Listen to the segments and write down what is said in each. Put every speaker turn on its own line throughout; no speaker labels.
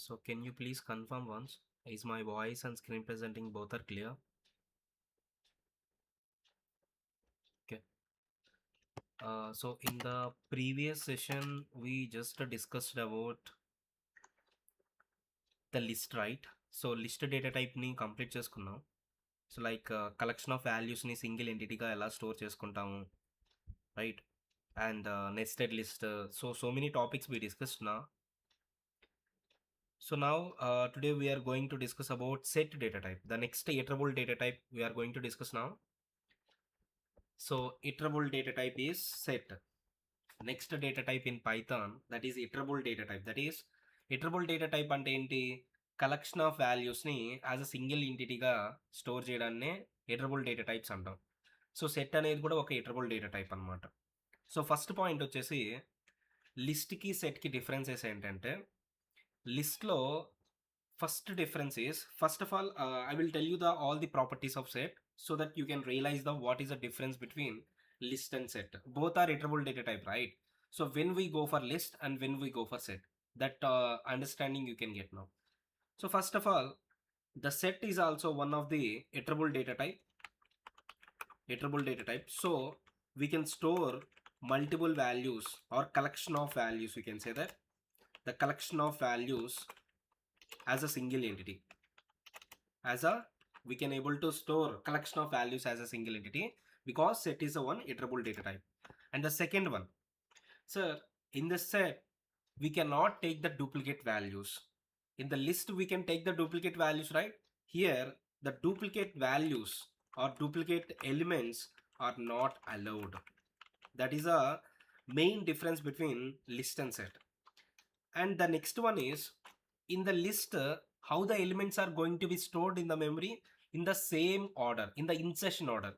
So can you please confirm once, is my voice and screen presenting both are clear? Okay. So in the previous session, we just discussed about the list, right? So list data type ni complete చేసుకున్నాం. So like collection of values ni single entity గా ఎలా store చేసుకుంటాము, right? And nested list. So many topics we discussed now. So now today we are going to discuss about set data type. The next iterable data type we are going to discuss now. So iterable data type is set. Next data type in Python, that is iterable data type. That is iterable data type అంటే ఏంటి, collection of వాల్యూస్ని as a single ఎంటిటీగా store చేయడాన్నే iterable data types అంటాం. So set అనేది కూడా ఒక iterable data type అనమాట. సో ఫస్ట్ పాయింట్ వచ్చేసి లిస్ట్కి సెట్కి డిఫరెన్సెస్ ఏంటంటే, లిస్ట్లో first difference is, first of all I will tell you the all the properties of set so that you can realise the what is the difference between list and set. Both are iterable data type, right? So when we go for list and when we go for set, that understanding you can get now. So first of all, the set is also one of the iterable data type. So we can store multiple values or collection of values. We can say that the collection of values as a single entity. We can able to store collection of values as a single entity, because set is a one iterable data type. And the second one, sir, in the set we cannot take the duplicate values. In the list we can take the duplicate values, right? Here the duplicate values or duplicate elements are not allowed. That is a main difference between list and set. And the next one is, in the list, how the elements are going to be stored in the memory in the same order, in the insertion order.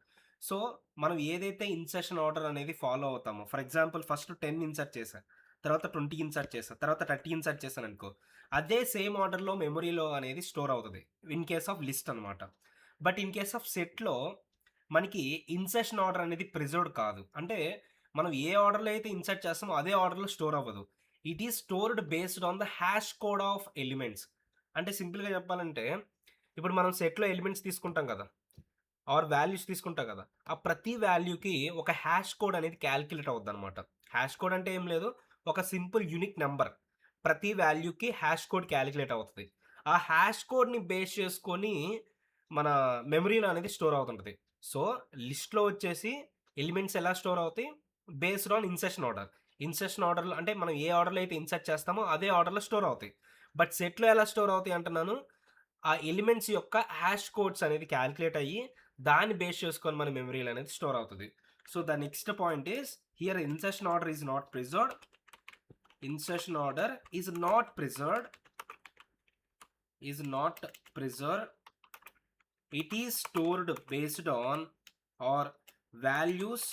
So మనం ఏదైతే insertion order అనేది follow అవుతామో, for example first 10 insert చేశా, తర్వాత 20 insert చేశా, తర్వాత 30 insert చేశాను అనుకో, అదే సేమ్ ఆర్డర్లో మెమరీలో అనేది స్టోర్ అవుతుంది ఇన్ కేస్ ఆఫ్ లిస్ట్ అనమాట. బట్ ఇన్ కేస్ ఆఫ్ సెట్లో మనకి ఇన్సర్షన్ ఆర్డర్ అనేది ప్రిజర్వ్డ్ కాదు. అంటే మనం ఏ ఆర్డర్లో అయితే ఇన్సర్ట్ చేస్తామో అదే ఆర్డర్లో స్టోర్ అవ్వదు. It is stored based on the hash code of elements. అంటే సింపుల్గా చెప్పాలంటే, ఇప్పుడు మనం సెట్లో ఎలిమెంట్స్ తీసుకుంటాం కదా, ఆర్ వాల్యూస్ తీసుకుంటాం కదా, ఆ ప్రతి వాల్యూకి ఒక హ్యాష్ కోడ్ అనేది క్యాల్కులేట్ అవుద్ది అనమాట. హ్యాష్ కోడ్ అంటే ఏం లేదు, ఒక సింపుల్ యూనిక్ నెంబర్. ప్రతి వాల్యూకి హ్యాష్ కోడ్ క్యాలిక్యులేట్ అవుతుంది. ఆ హ్యాష్ కోడ్ని బేస్ చేసుకొని మన మెమరీలో అనేది స్టోర్ అవుతుంటుంది. సో లిస్ట్లో వచ్చేసి ఎలిమెంట్స్ ఎలా స్టోర్ అవుతాయి, based on insertion order. Insertion ఆర్డర్లో అంటే మనం ఏ ఆర్డర్లో అయితే ఇన్సర్ట్ చేస్తామో అదే ఆర్డర్లో స్టోర్ అవుతాయి. బట్ సెట్లో ఎలా స్టోర్ అవుతాయి అంటున్నాను, ఆ ఎలిమెంట్స్ యొక్క హ్యాష్ కోడ్స్ అనేది క్యాలిక్యులేట్ అయ్యి దాన్ని బేస్ చేసుకొని మన మెమరీలో అనేది స్టోర్ అవుతుంది. So the next point is, here insertion order is not preserved. Insertion order is not preserved. It is stored based on, or values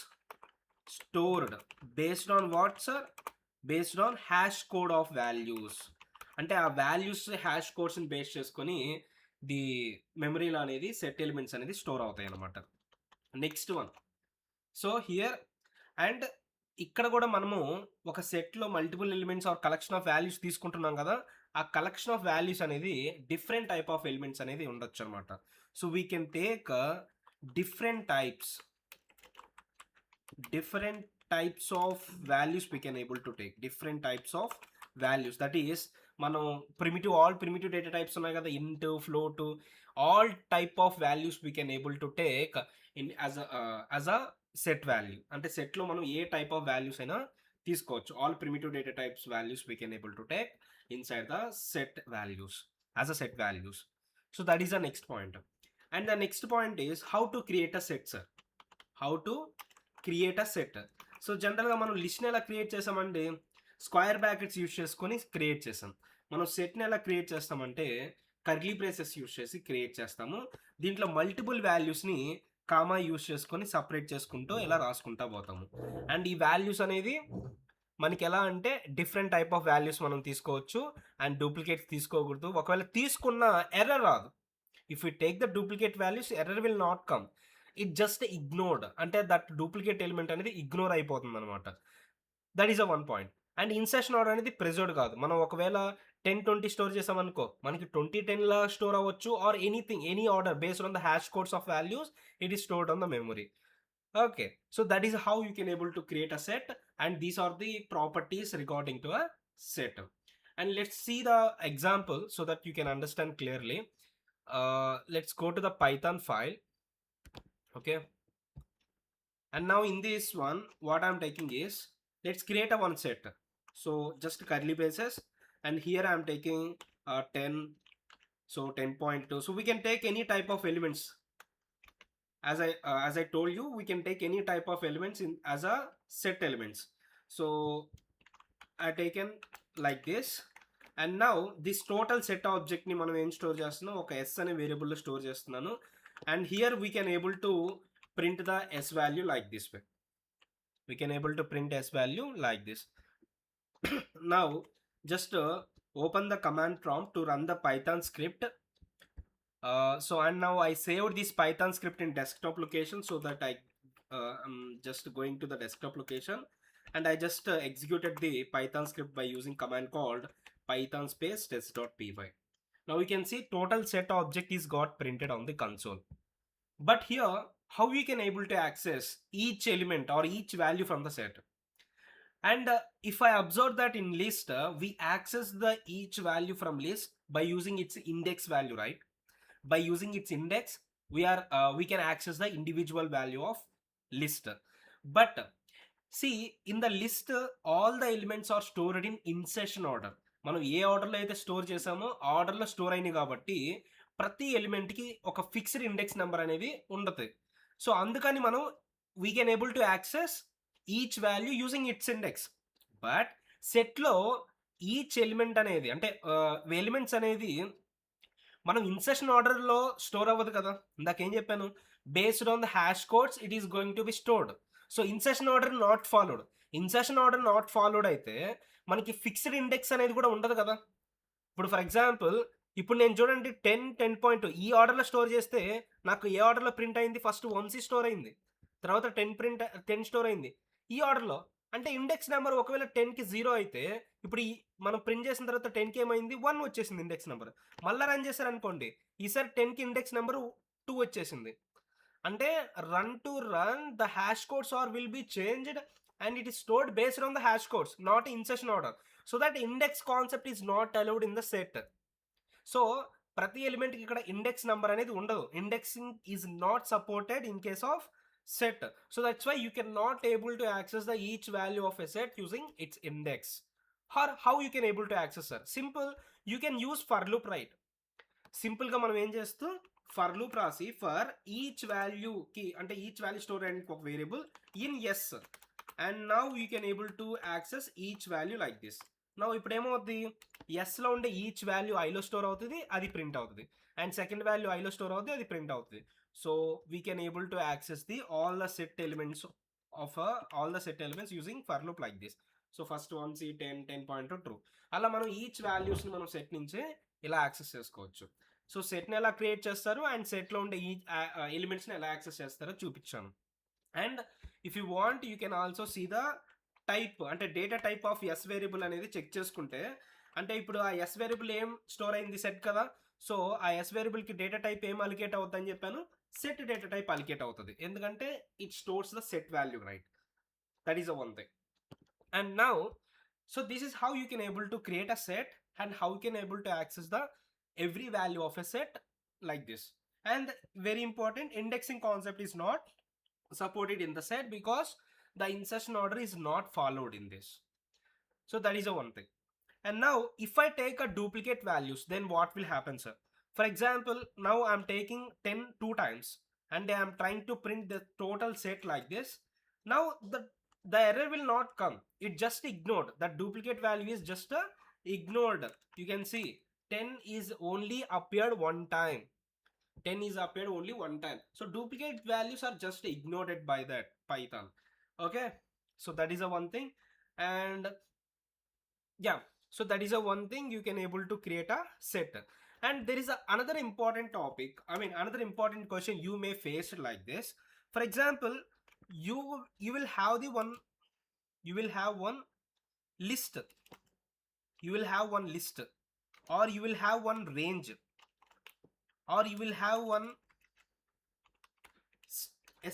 stored based on what, sir? Based on hash code of values. అంటే ఆ values hash కోడ్స్ని base చేసుకొని the మెమరీలో అనేది set elements అనేది store అవుతాయి అన్నమాట. Next one, so here and ఇక్కడ కూడా మనము ఒక సెట్లో multiple elements or collection of values తీసుకుంటున్నాం కదా, ఆ కలెక్షన్ ఆఫ్ వాల్యూస్ అనేది డిఫరెంట్ టైప్ ఆఫ్ ఎలిమెంట్స్ అనేది ఉండొచ్చు అనమాట. So we can take different types of values we can able to take. Different types of values, that is మనం all primitive data types ఉన్నాయి కదా, int, float, all type of values we can able to take in as a set value. అంటే సెట్లో మనం ఏ type of values అయినా తీసుకోవచ్చు. All primitive data types values we can able to take inside the set values as a set values. So that is the next point. And the next point is how to create a set, sir. How to create a set. So జనరల్గా మనం లిస్ట్ని ఎలా create చేసామంటే, square brackets use చేసుకొని create చేసాం. మనం సెట్ని ఎలా create చేస్తామంటే కర్లీ బ్రేసెస్ యూజ్ చేసి క్రియేట్ చేస్తాము. దీంట్లో మల్టిపుల్ వాల్యూస్ని కామా యూజ్ చేసుకొని సపరేట్ చేసుకుంటూ ఇలా రాసుకుంటా పోతాము. అండ్ ఈ వాల్యూస్ అనేది మనకి ఎలా అంటే డిఫరెంట్ టైప్ ఆఫ్ వాల్యూస్ మనం తీసుకోవచ్చు అండ్ డూప్లికేట్స్ తీసుకోకూడదు. ఒకవేళ తీసుకున్న ఎర్రర్ రాదు. If you take the duplicate values, error will not come. It just ignored, అంటే దట్ డూప్లికేట్ ఎలిమెంట్ అనేది ఇగ్నోర్ అయిపోతుంది అనమాట. That is a one point. And insertion order అనేది ప్రిజర్వ్డ్ కాదు. మనం ఒకవేళ 10-20 స్టోర్ చేసామనుకో, మనకి 20-10లా స్టోర్ అవ్వచ్చు, or anything, any order based on the hash codes of values, it is stored on the memory. Okay, so that is how you can able to create a set, and these are the properties regarding to a set. And let's see the example so that you can understand clearly. Let's go to the Python file. Okay, and now in this one, what I'm taking is, let's create a one set. So just curly braces, and here I'm taking 10, so 10.2. So we can take any type of elements. As I told you, we can take any type of elements in as a set elements. So I taken like this, and now this total set object ni manam em store chestunam, oka s ane variable lo store chestunnanu, and here we can able to print the s value like this way. We can able to print s value like this. Now just open the command prompt to run the Python script. So and now I saved this Python script in desktop location, so that I'm just going to the desktop location, and I just executed the Python script by using command called python space test.py. Now you can see total set object is got printed on the console. But here, how we can able to access each element or each value from the set? And if I observe that in list, we access the each value from list by using its index value, right? By using its index, we can access the individual value of list. But see, in the list, all the elements are stored in insertion order. మనం ఏ ఆర్డర్లో అయితే store చేసామో ఆ ఆర్డర్లో store అయినాయి కాబట్టి ప్రతి ఎలిమెంట్కి ఒక ఫిక్స్డ్ ఇండెక్స్ నెంబర్ అనేది ఉండదు. సో అందుకని మనం we can able to access each value using it's index. But సెట్లో ఈచ్ ఎలిమెంట్ అనేది, అంటే ఎలిమెంట్స్ అనేది మనం ఇన్సర్షన్ ఆర్డర్లో స్టోర్ అవ్వదు కదా. ఇందాకేం చెప్పాను, based on the hash codes it is going to B stored. So insertion order not followed. Insertion order not followed అయితే మనకి ఫిక్స్డ్ ఇండెక్స్ అనేది కూడా ఉండదు కదా. ఇప్పుడు ఫర్ ఎగ్జాంపుల్, ఇప్పుడు నేను చూడండి 10.2 ఈ ఆర్డర్లో స్టోర్ చేస్తే నాకు ఏ ఆర్డర్లో ప్రింట్ అయింది, ఫస్ట్ 1C స్టోర్ అయింది, తర్వాత 10 స్టోర్ అయింది ఈ ఆర్డర్లో. అంటే ఇండెక్స్ నెంబర్ ఒకవేళ 10కి 0 అయితే, ఇప్పుడు మనం ప్రింట్ చేసిన తర్వాత 10కి ఏమైంది, 1 వచ్చేసింది ఇండెక్స్ నెంబర్. మళ్ళీ రన్ చేశారనుకోండి, ఈసారి 10కి ఇండెక్స్ నెంబర్ 2 వచ్చేసింది. అంటే run to run the hash codes are will be changed, and it is stored based on the hash codes, not insertion order. So that index concept is not allowed in the set. So ప్రతి ఎలిమెంట్కి ఇక్కడ index number అనేది ఉండదు. Indexing is not supported in case of set. So that's why you cannot able to access the each value of a set using its index. Or how you can able to access, sir? Simple, you can use for loop, right? Simple గా మనం ఏం చేస్తూ for loop రాసి for each value కి, అంటే each value store and ఒక variable in S, and now you can able to access each value like this. Now ఇప్పుడు ఏమవుతుంది, ఎస్లో ఉండే ఈచ్ వాల్యూ ఐలో స్టోర్ అవుతుంది, అది ప్రింట్ అవుతుంది, అండ్ సెకండ్ వాల్యూ ఐలో స్టోర్ అవుతుంది, అది ప్రింట్ అవుతుంది. So we can able to access the all the set elements of all the set elements using for loop like this. So first one see 10.2 true. అలా మనం each వాల్యూస్ని మనం set నుంచే ఇలా access చేసుకోవచ్చు. సో సెట్ని ఎలా క్రియేట్ చేస్తారు అండ్ సెట్లో ఉండే ఈ ఎలిమెంట్స్ని ఎలా యాక్సెస్ చేస్తారో చూపించాను. And if you want you can also see the type, అంటే data type of S variable అనేది చెక్ చేసుకుంటే, అంటే ఇప్పుడు ఆ ఎస్ వేరియబుల్ ఏం స్టోర్ అయింది, సెట్ కదా. సో ఆ ఎస్ వేరియబుల్కి డేటా టైప్ ఏం అలికేట్ అవుతుందని చెప్పాను, set data type allocate అవుతుంది, ఎందుకంటే it stores the set value, right? That is the one thing. And now, so this is how you can able to create a set and how you can able to access the every value of a set like this. And very important, indexing concept is not supported in the set because the insertion order is not followed in this. So that is the one thing. And now if I take a duplicate values, then what will happen, sir? For example, now I'm taking 10 two times and I am trying to print the total set like this. Now the error will not come, it just ignored. That duplicate value is just ignored. You can see 10 is only appeared one time. 10 is appeared only one time. So duplicate values are just ignored by that Python. Okay, so that is a one thing. And yeah, so that is a one thing you can able to create a set. And there is another important topic, I mean another important question you may face like this. For example, you will have one list. You will have one list, or you will have one range, or you will have one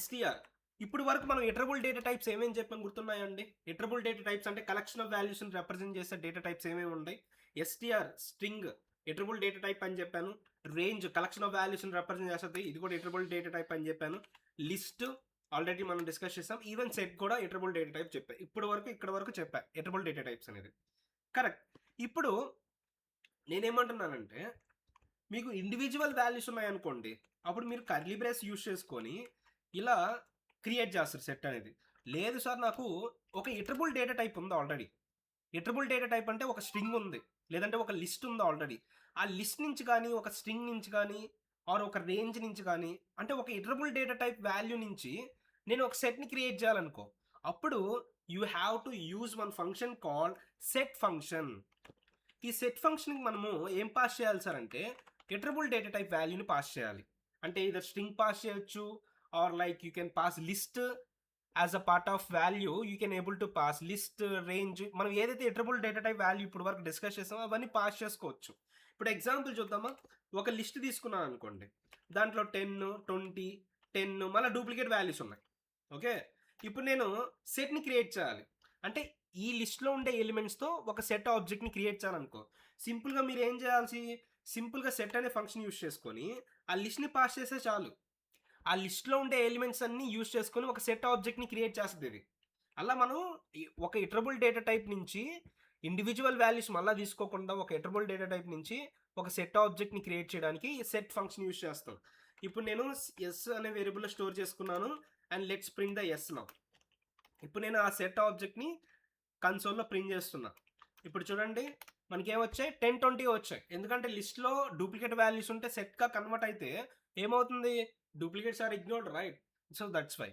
str. ఇప్పుడు వరకు మనం iterable data types ఏమేమి చెప్పాను గుర్తున్నాయండి? Iterable data types అంటే collection of values represent చేసే data types ఏమేమి ఉంటాయి? str string iterable data type అని చెప్పాను. Range collection of values represent చేస్తుంది, ఇది కూడా ఇటరబుల్ డేటా టైప్ అని చెప్పాను. లిస్ట్ ఆల్రెడీ మనం డిస్కస్ చేసాం. ఈవెన్ సెట్ కూడా ఇటరబుల్ డేటా టైప్ చెప్పా. ఇప్పుడు వరకు ఇక్కడ వరకు చెప్పా ఇటరబుల్ డేటా టైప్స్ అనేది. కరెక్ట్. ఇప్పుడు నేనేమంటున్నానంటే మీకు ఇండివిజువల్ వాల్యూస్ ఉన్నాయనుకోండి, అప్పుడు మీరు కర్లీ బ్రేస్ యూజ్ చేసుకొని ఇలా క్రియేట్ చేస్తారు సెట్ అనేది. లేదు సార్ నాకు ఒక ఇటరబుల్ డేటా టైప్ ఉంది ఆల్రెడీ. ఇటరబుల్ డేటా టైప్ అంటే ఒక స్ట్రింగ్ ఉంది, లేదంటే ఒక లిస్ట్ ఉంది ఆల్రెడీ. ఆ లిస్ట్ నుంచి కానీ ఒక స్ట్రింగ్ నుంచి కానీ ఆర్ ఒక రేంజ్ నుంచి కానీ అంటే ఒక ఇటరబుల్ డేటా టైప్ వాల్యూ నుంచి నేను ఒక సెట్ని క్రియేట్ చేయాలనుకో, అప్పుడు you have to use one function called set function. ఈ సెట్ ఫంక్షన్కి మనము ఏం పాస్ చేయాలి సార్ అంటే ఇటరబుల్ డేటా టైప్ వాల్యూని పాస్ చేయాలి. అంటే ఇదర్ స్ట్రింగ్ పాస్ చేయొచ్చు, or like you can pass list as a part of value, you can able to pass list, range. మనం ఏదైతే ఇటరబుల్ డేటా టైప్ వాల్యూ ఇప్పుడు వరకు డిస్కస్ చేసామో అవన్నీ పాస్ చేసుకోవచ్చు. ఇప్పుడు ఎగ్జాంపుల్ చూద్దామా? ఒక లిస్ట్ తీసుకున్నాను అనుకోండి, దాంట్లో 10, 20, 10 మళ్ళీ డూప్లికేట్ వాల్యూస్ ఉన్నాయి. ఓకే, ఇప్పుడు నేను సెట్ని క్రియేట్ చేయాలి అంటే ఈ లిస్ట్లో ఉండే ఎలిమెంట్స్తో ఒక సెట్ ఆబ్జెక్ట్ని క్రియేట్ చేయాలనుకో, సింపుల్గా మీరు ఏం చేయాల్సి, సింపుల్గా సెట్ అనే ఫంక్షన్ యూస్ చేసుకొని ఆ లిస్ట్ని పాస్ చేస్తే చాలు. ఆ లిస్ట్లో ఉండే ఎలిమెంట్స్ అన్ని యూస్ చేసుకొని ఒక సెట్ ఆబ్జెక్ట్ని క్రియేట్ చేస్తుంది ఇది. అలా మనం ఒక ఇటరబుల్ డేటా టైప్ నుంచి ఇండివిజువల్ వాల్యూస్ మళ్ళీ తీసుకోకుండా ఒక ఇటరబుల్ డేటా టైప్ నుంచి ఒక సెట్ ఆబ్జెక్ట్ని క్రియేట్ చేయడానికి సెట్ ఫంక్షన్ యూస్ చేస్తాం. ఇప్పుడు నేను ఎస్ అనే వేరియబుల్లో స్టోర్ చేసుకున్నాను and let's print the S now. ఇప్పుడు నేను ఆ సెట్ ఆబ్జెక్ట్ని కన్సోల్లో ప్రింట్ చేస్తున్నా. ఇప్పుడు చూడండి మనకి ఏమొచ్చాయి, 10, 20 వచ్చాయి. ఎందుకంటే లిస్ట్లో డూప్లికేట్ వాల్యూస్ ఉంటే సెట్గా కన్వర్ట్ అయితే ఏమవుతుంది, duplicates are ignored, right? So that's why.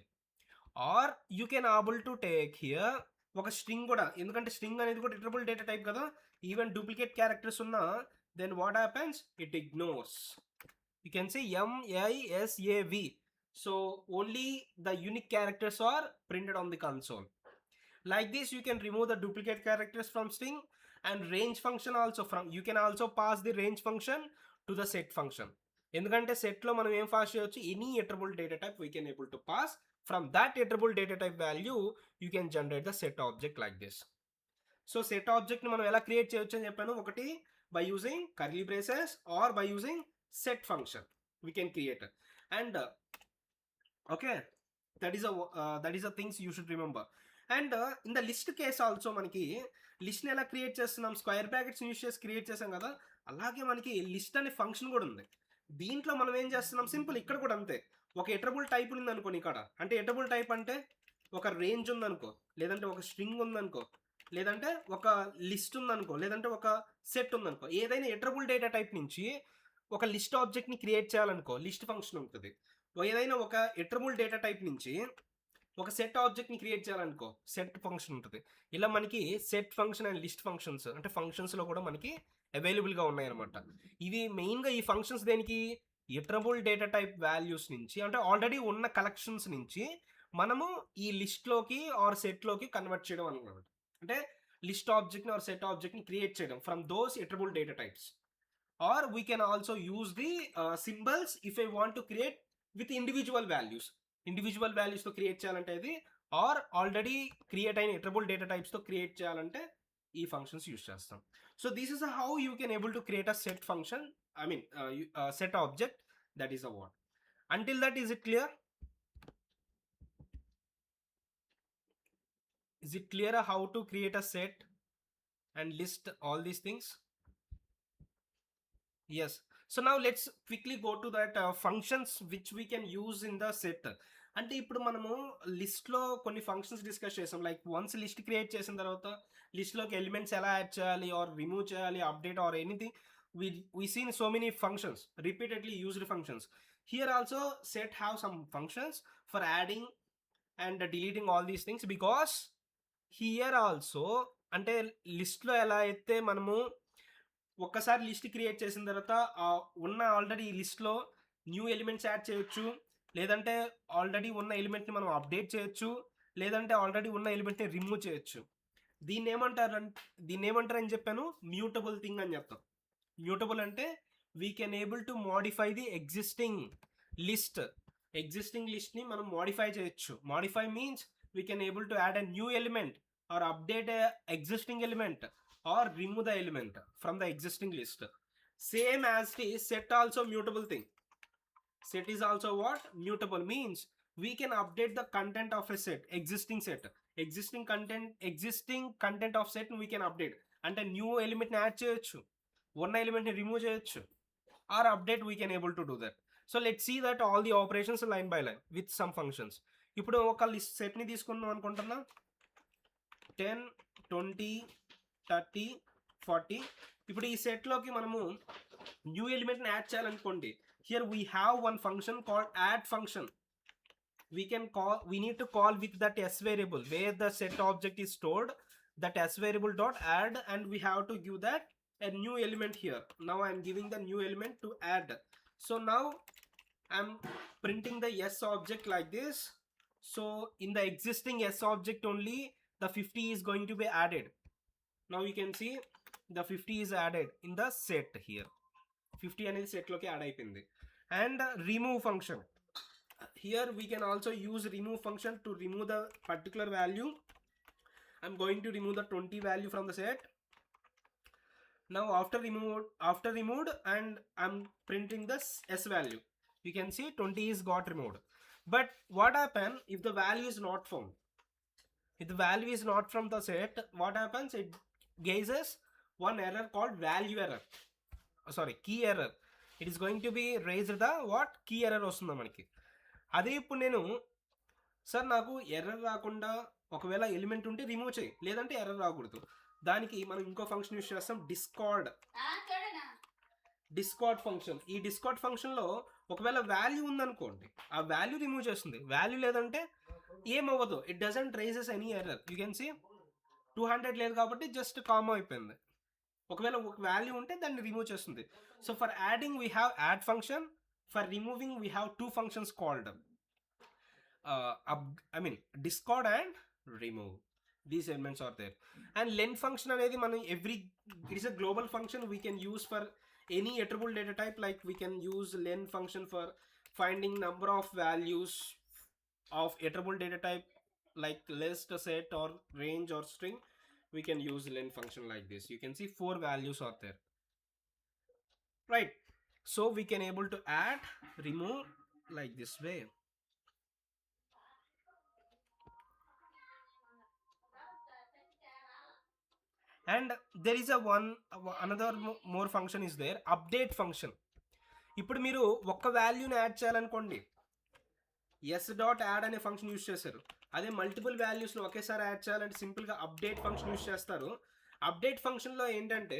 Or you can able to take here ఒక స్ట్రింగ్ కూడా, ఎందుకంటే స్ట్రింగ్ అనేది కూడా ఇటరబుల్ డేటా టైప్ కదా, ఈవెన్ డూప్లికేట్ క్యారెక్టర్స్ ఉన్నా then what happens, it ignores. You can say MISAV. So only the unique characters are printed on the console. Like this you can remove the duplicate characters from string, and range function also from, you can also pass the range function to the set function. ఎందుకంటే సెట్లో మనం ఏం pass చేయొచ్చు, any iterable data type we can able to pass. From that iterable data type value you can generate the set object like this. So set ఆబ్జెక్ట్ని మనం ఎలా create చేయొచ్చు అని చెప్పాను. ఒకటి by using curly braces or by using set function we can create. And okay, that is a things you should remember. And in the list case also మనకి లిస్ట్ని ఎలా క్రియేట్ చేస్తున్నాం, స్క్వేర్ బ్రాకెట్స్ యూస్ చేసి create చేసాం కదా, అలాగే మనకి list అనే ఫంక్షన్ కూడా ఉంది. దీంట్లో మనం ఏం చేస్తున్నాం, సింపుల్ ఇక్కడ కూడా అంతే. ఒక ఇటరబుల్ టైప్ ఉంది అనుకోని ఇక్కడ, అంటే ఇటరబుల్ టైప్ అంటే ఒక రేంజ్ ఉందనుకో, లేదంటే ఒక స్ట్రింగ్ ఉందనుకో, లేదంటే ఒక లిస్ట్ ఉందనుకో, లేదంటే ఒక సెట్ ఉందనుకో, ఏదైనా ఇటరబుల్ డేటా టైప్ నుంచి ఒక లిస్ట్ ఆబ్జెక్ట్ని క్రియేట్ చేయాలనుకో లిస్ట్ ఫంక్షన్ ఉంటుంది. ఏదైనా ఒక ఇటరబుల్ డేటా టైప్ నుంచి ఒక సెట్ ఆబ్జెక్ట్ని క్రియేట్ చేయాలనుకో సెట్ ఫంక్షన్ ఉంటుంది. ఇలా మనకి set function and list functions అంటే ఫంక్షన్స్లో కూడా మనకి అవైలబుల్గా ఉన్నాయన్నమాట. ఇవి మెయిన్గా ఈ ఫంక్షన్స్ దేనికి, ఇటరబుల్ డేటా టైప్ వాల్యూస్ నుంచి అంటే ఆల్రెడీ ఉన్న కలెక్షన్స్ నుంచి మనము ఈ లిస్ట్లోకి ఆర్ సెట్లోకి కన్వర్ట్ చేయడం అనమాట. అంటే లిస్ట్ ఆబ్జెక్ట్ని ఆర్ సెట్ ఆబ్జెక్ట్ని క్రియేట్ చేయడం from those iterable data types. Or we can also use the symbols if I want to create with individual values. Individual వాల్యూస్తో క్రియేట్ చేయాలంటే ఇది, ఆర్ ఆల్రెడీ క్రియేట్ అయిన ఇటరబుల్ డేటా టైప్స్తో create చేయాలంటే ఈ functions use చేస్తాం. So this is how you can able to create a set function, I mean set object. That is a what. Until that is it clear? Is it clear how to create a set and list all these things? Yes. So now let's quickly go to that functions which we can use in the set. అంటే ఇప్పుడు మనము లిస్ట్లో కొన్ని functions discuss చేసాం. Like once list create చేసిన తర్వాత లిస్ట్లోకి elements ఎలా add చేయాలి ఆర్ రిమూవ్ చేయాలి, update or anything. we seen so many functions, repeatedly used functions. Here also set have some functions for adding and deleting all these things, because here also అంటే లిస్ట్లో ఎలా అయితే మనము ఒక్కసారి list create చేసిన తర్వాత ఉన్న ఆల్రెడీ ఈ లిస్ట్లో న్యూ ఎలిమెంట్స్ యాడ్ చేయొచ్చు, లేదంటే ఆల్రెడీ ఉన్న ఎలిమెంట్ని మనం అప్డేట్ చేయొచ్చు, లేదంటే ఆల్రెడీ ఉన్న ఎలిమెంట్ని రిమూవ్ చేయొచ్చు. దీన్ని ఏమంటారని చెప్పాను, మ్యూటబుల్ థింగ్ అని చెప్తాం. Mutable ante we can able to modify the existing list ni మనం modify చేయొచ్చు. Modify means we can able to add a new element or update a existing element or remove the element from the existing list. Same as the set also mutable thing. Set is also what? Mutable means we can update the content of a set, existing content of set we can update. అంటే new element ని add చేయొచ్చు, ఉన్న element ని remove చేయొచ్చు, or update we can able to do that. So let see that all the operations line by line with some functions. ఇప్పుడు ఒక list సెట్ని తీసుకుందాం అనుకుంటున్నా, 10, 20, 30, 40. ఇప్పుడు ఈ సెట్లోకి మనము న్యూ ఎలిమెంట్ని యాడ్ చేయాలనుకోండి. Here we have one function called add function. We need to call with that s variable where the set object is stored, that s variable dot add, and we have to give that a new element here. Now I am giving the new element to add. So now I am printing the s object like this. So in the existing s object only the 50 is going to be added. Now you can see the 50 is added in the set here. 50 అనేది సెట్లోకి add అయిపోయింది. And remove function, here we can also use remove function to remove the particular value. I'm going to remove the 20 value from the set. Now after removed and I'm printing this s value, you can see 20 is got removed. But what happen if the value is not found? If the value is not from the set, what happens? It gives us one error called value error. Key error. It is going to be raised the what? Key error వస్తుంది మనకి. అదే ఇప్పుడు నేను sir నాకు error రాకుండా ఒకవేళ element ఉంటే remove చేయి, లేదంటే ఎర్రర్ రాకూడదు, దానికి మనం ఇంకో ఫంక్షన్ యూస్ చేస్తాం, డిస్కార్డ్ ఫంక్షన్. ఈ డిస్కార్డ్ ఫంక్షన్లో ఒకవేళ వాల్యూ ఉందనుకోండి, ఆ వాల్యూ రిమూవ్ చేస్తుంది. వాల్యూ లేదంటే ఏమవ్వదు, it doesn't raises any error. You can see 200 లేదు కాబట్టి జస్ట్ కామా అయిపోయింది. ఒకవేళ ఒక వాల్యూ ఉంటే దాన్ని రిమూవ్ చేస్తుంది. So for adding we have add function, for removing we have two functions called discard and remove. These elements are there. And len function అనేది మనం it is a global function we can use for any attribute data type. Like we can use len function for finding number of values of attribute data type like list, set or range or string. We can use len function like this. You can see 4 values are there, right? So we can able to add, remove like this way. And there is another more function is there, update function. ఇప్పుడు మీరు ఒక్క వాల్యూని add చేయాలనుకోండి, S dot add అనే function use చేశారు. అదే multiple వాల్యూస్ని ఒకేసారి add చేయాలంటే సింపుల్గా అప్డేట్ ఫంక్షన్ యూస్ చేస్తారు. అప్డేట్ ఫంక్షన్లో ఏంటంటే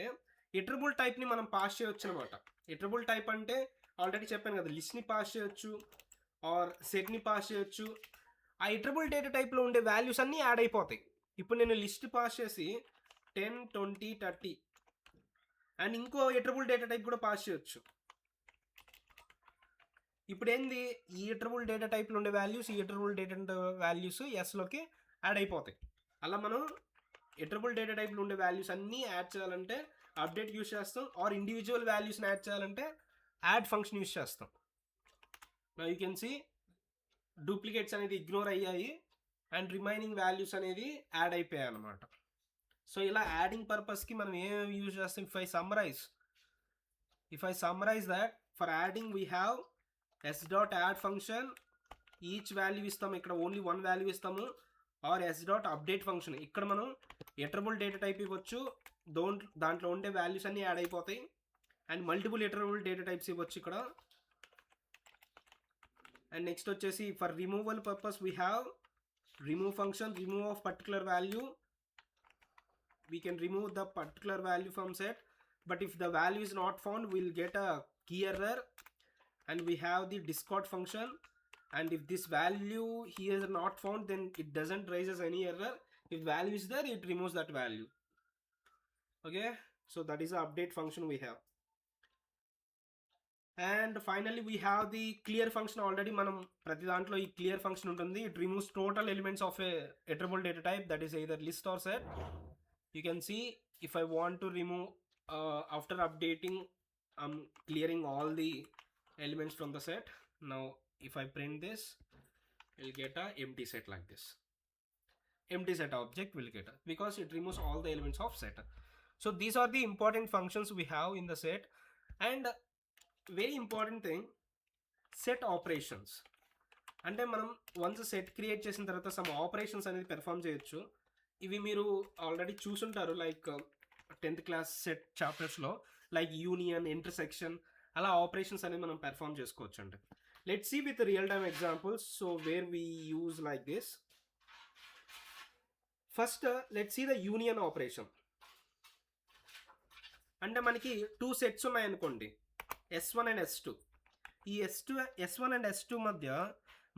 ఎట్రిబ్యూట్ టైప్ని మనం పాస్ చేయొచ్చు అనమాట. ఎట్రిబ్యూట్ టైప్ అంటే ఆల్రెడీ చెప్పాను కదా, లిస్ట్ని పాస్ చేయొచ్చు ఆర్ సెట్ని పాస్ చేయొచ్చు. ఆ ఎట్రిబ్యూట్ డేటా టైప్లో ఉండే వాల్యూస్ అన్నీ యాడ్ అయిపోతాయి. ఇప్పుడు నేను లిస్ట్ పాస్ చేసి 10, 20, 30 అండ్ ఇంకో ఎట్రిబ్యూట్ డేటా టైప్ కూడా పాస్ చేయొచ్చు. ఇప్పుడు ఏంది, ఈ ఎట్రిబ్యూట్ డేటా టైప్లో ఉండే వాల్యూస్, ఈ ఎట్రిబ్యూట్ డేటా వాల్యూస్ ఎస్లోకి యాడ్ అయిపోతాయి. అలా మనం ఎట్రిబ్యూట్ డేటా టైప్లో ఉండే వాల్యూస్ అన్నీ యాడ్ చేయాలంటే అప్డేట్ యూస్ చేస్తాం, ఆర్ ఇండివిజువల్ వాల్యూస్ని యాడ్ చేయాలంటే యాడ్ ఫంక్షన్ యూస్ చేస్తాం. యూ కెన్ సీ డూప్లికేట్స్ అనేది ఇగ్నోర్ అయ్యాయి అండ్ రిమైనింగ్ వాల్యూస్ అనేది యాడ్ అయిపోయాయి అనమాట. సో ఇలా యాడింగ్ పర్పస్కి మనం ఏం యూజ్ చేస్తాం? If I summarize that, for adding we have s dot add function, each value ఇస్తాము, ఇక్కడ ఓన్లీ 1 వాల్యూ ఇస్తాము. Or s dot update function, ఇక్కడ మనం ఎట్రిబ్యూట్ డేటా టైప్ ఇవ్వచ్చు, దాంట్లో ఉండే వాల్యూస్ అన్నీ యాడ్ అయిపోతాయి. And multiple attribute data types ఇవ్వచ్చు ఇక్కడ. అండ్ నెక్స్ట్ వచ్చేసి for removal purpose we have remove function, remove of particular value. We can remove the particular value from set, but if the value is not found, we'll get a key error. And we have the discard function, and if this value here is not found, then it doesn't raises any error. If value is there, it removes that value. Okay, so that is the update function we have. And finally we have the clear function. Already manam prati dantlo ee clear function untundi. It removes total elements of a attribute data type, that is either list or set. You can see if I want to remove after updating, I'm clearing all the elements from the set. Now if I print this, we'll get a empty set like this. Empty set object will get because it removes all the elements of set. So these are the important functions we have in the set. And very important thing, set operations. అంటే మనం once set create చేసిన తర్వాత some operations అనేది perform చేయొచ్చు. ఇవి మీరు already చూసుంటారు, like 10th class set చాప్టర్స్లో, లైక్ యూనియన్, ఇంటర్సెక్షన్, అలా ఆపరేషన్స్ అనేది మనం పెర్ఫామ్ చేసుకోవచ్చు అండి. Let's see with real time examples. So where we use like this. First let's see the union operation. అంటే మనకి 2 సెట్స్ ఉన్నాయనుకోండి, S1 అండ్ S2. ఈ S1 అండ్ S2 మధ్య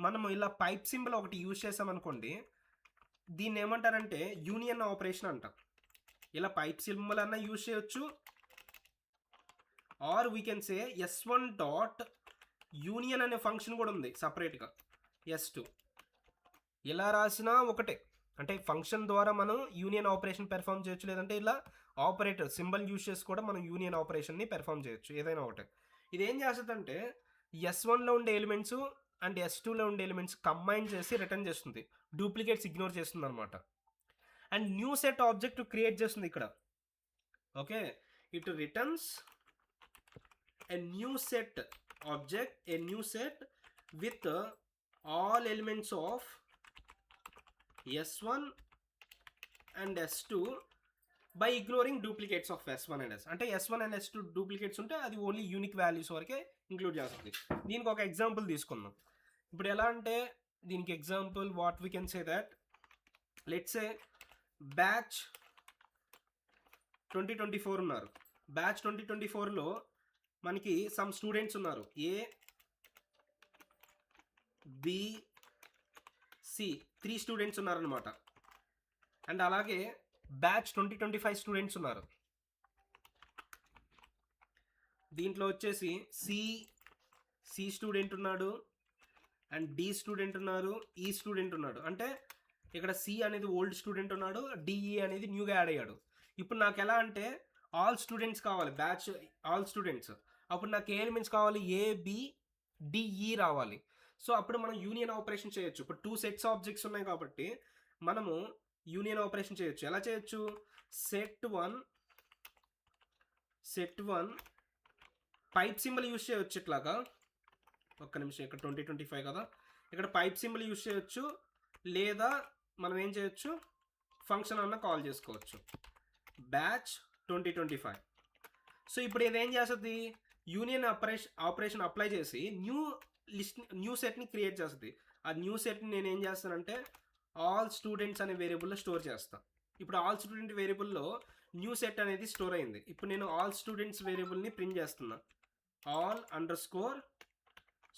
మనము ఇలా పైప్ సింబల్ ఒకటి యూజ్ చేసామనుకోండి, దీన్ని ఏమంటారంటే యూనియన్ ఆపరేషన్ అంటాం. ఇలా పైప్ సింబల్ అన్న యూజ్ చేయొచ్చు, or we can say S1 dot union అనే ఫంక్షన్ కూడా ఉంది సపరేట్గా S2. ఇలా రాసినా ఒకటే, అంటే ఫంక్షన్ ద్వారా మనం యూనియన్ ఆపరేషన్ పెర్ఫామ్ చేయొచ్చు, లేదంటే ఇలా ఆపరేటర్ సింబల్ యూజ్ చేసి కూడా మనం యూనియన్ ఆపరేషన్ని పెర్ఫామ్ చేయొచ్చు, ఏదైనా ఒకటే. ఇది ఏం చేస్తుందంటే S1లో ఉండే ఎలిమెంట్స్ అండ్ S2లో ఉండే ఎలిమెంట్స్ కంబైన్ చేసి రిటర్న్ చేస్తుంది, డూప్లికేట్స్ ఇగ్నోర్ చేస్తుంది అనమాట. And new set object create చేస్తుంది ఇక్కడ. Okay, it returns a new set object, a new set with all elements of S1 and S2 by ignoring duplicates of S1 and S. అంటే S1 and S2 duplicates ఉంటే అది only unique values వరకే include చేస్తుంది. దీనికి ఒక example తీసుకుందాం. ఇప్పుడు ఎలా అంటే దీనికి example what we can say that, let's say batch 2024 ఉన్నారు. బ్యాచ్ 2024లో మనకి సమ్ స్టూడెంట్స్ ఉన్నారు, A, B, C, 3 స్టూడెంట్స్ ఉన్నారనమాట. అండ్ అలాగే బ్యాచ్ 2025 స్టూడెంట్స్ ఉన్నారు. దీంట్లో వచ్చేసి సి స్టూడెంట్ ఉన్నాడు, అండ్ డి స్టూడెంట్ ఉన్నారు, ఈ స్టూడెంట్ ఉన్నాడు. అంటే ఇక్కడ సి అనేది ఓల్డ్ స్టూడెంట్ ఉన్నాడు, డిఈ అనేది న్యూగా యాడ్ అయ్యాడు. ఇప్పుడు నాకు ఎలా అంటే ఆల్ స్టూడెంట్స్ కావాలి, బ్యాచ్ ఆల్ స్టూడెంట్స్. అప్పుడు నాకు ఏ ఎలిమెంట్స్ కావాలి, ABDE రావాలి. సో అప్పుడు మనం యూనియన్ ఆపరేషన్ చేయొచ్చు. ఇప్పుడు 2 సెట్స్ ఆబ్జెక్ట్స్ ఉన్నాయి కాబట్టి మనము యూనియన్ ఆపరేషన్ చేయొచ్చు. ఎలా చేయొచ్చు, set one pipe symbol use చేయొచ్చు ఇట్లాగా. ఒక్క నిమిషం, ఇక్కడ 2025 కదా, ఇక్కడ పైప్ సింబల్ యూజ్ చేయొచ్చు, లేదా మనం ఏం చేయొచ్చు, ఫంక్షన్ అన్న కాల్ చేసుకోవచ్చు, బ్యాచ్ 2025. సో ఇప్పుడు ఇది ఏం చేస్తుంది, యూనియన్ ఆపరేషన్ అప్లై చేసి న్యూ సెట్ని క్రియేట్ చేస్తుంది. ఆ న్యూ సెట్ని నేను ఏం చేస్తానంటే ఆల్ స్టూడెంట్స్ అనే వేరియబుల్లో స్టోర్ చేస్తాను. ఇప్పుడు ఆల్ స్టూడెంట్ వేరియబుల్లో న్యూ సెట్ అనేది స్టోర్ అయింది. ఇప్పుడు నేను ఆల్ స్టూడెంట్స్ వేరియబుల్ని ప్రింట్ చేస్తున్నా, ఆల్ అండర్స్కోర్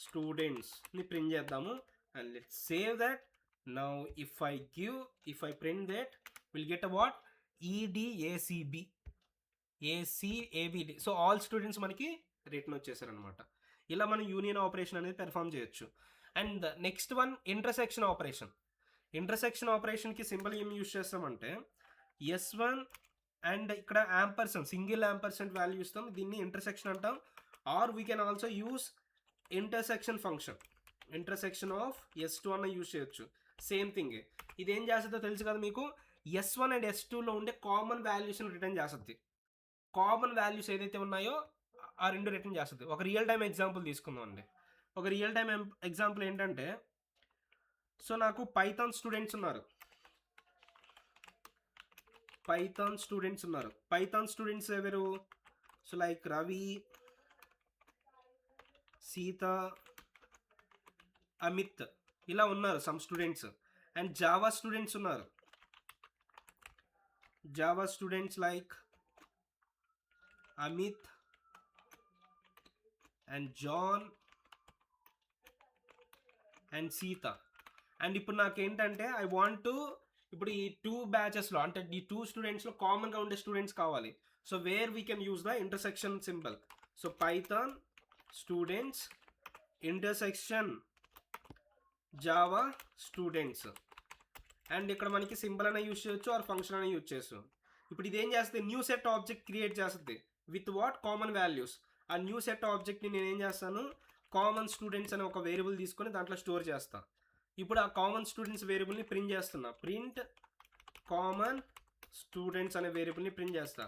స్టూడెంట్స్ని ప్రింట్ చేద్దాము. And let's save that. Now if I print that will get a what, EDACB ACABD. So all students మనకి రిటర్న్ వచ్చేసారనమాట. ఇలా మనం యూనియన్ ఆపరేషన్ అనేది పెర్ఫామ్ చేయొచ్చు. And next one, intersection operation. Intersection ఆపరేషన్కి symbol ఏం use చేస్తామంటే S1 and ఇక్కడ ampersand, single ampersand value ఇస్తాం, దీన్ని ఇంటర్సెక్షన్ అంటాం. Or we can also use intersection function, intersection of S2 అన్న యూజ్ చేయొచ్చు. Same thing. ఇది ఏం చేస్తుందో తెలుసు కదా మీకు, S1 అండ్ S2లో ఉండే కామన్ వాల్యూస్ని రిటర్న్ చేస్తుంది. కామన్ వాల్యూస్ ఏదైతే ఉన్నాయో ఆ రెండు రిటర్న్ చేస్తుంది. ఒక రియల్ టైమ్ ఎగ్జాంపుల్ తీసుకుందాం అండి. ఒక రియల్ టైమ్ ఎగ్జాంపుల్ ఏంటంటే, సో నాకు పైథాన్ స్టూడెంట్స్ ఉన్నారు. పైథాన్ స్టూడెంట్స్ ఎవరు, సో లైక్ రవి, సీత, అమిత్, ఇలా ఉన్నారు some students. And Java students ఉన్నారు. Java students like Amit and John and Sita. And ఇప్పుడు నాకేంటంటే ఐ వాంట్ టు, ఇప్పుడు ఈ 2 బ్యాచెస్లో అంటే ఈ 2 స్టూడెంట్స్లో కామన్గా ఉండే స్టూడెంట్స్ కావాలి. So where we can use the intersection symbol. So Python students intersection Java students. And ఇక్కడ మనకి సింబల్ అనే యూజ్ చేయొచ్చు, ఆర్ ఫంక్షన్ అనే యూజ్ చేయొచ్చు. ఇప్పుడు ఇదేం చేస్తుంది, న్యూ సెట్ ఆబ్జెక్ట్ క్రియేట్ చేస్తుంది విత్ వాట్, కామన్ వాల్యూస్. ఆ న్యూ సెట్ ఆబ్జెక్ట్ని నేను ఏం చేస్తాను, కామన్ స్టూడెంట్స్ అనే ఒక వేరియబుల్ తీసుకొని దాంట్లో స్టోర్ చేస్తాను. ఇప్పుడు ఆ కామన్ స్టూడెంట్స్ వేరియబుల్ని ప్రింట్ చేస్తున్నా, ప్రింట్ కామన్ స్టూడెంట్స్ అనే వేరియబుల్ని ప్రింట్ చేస్తా.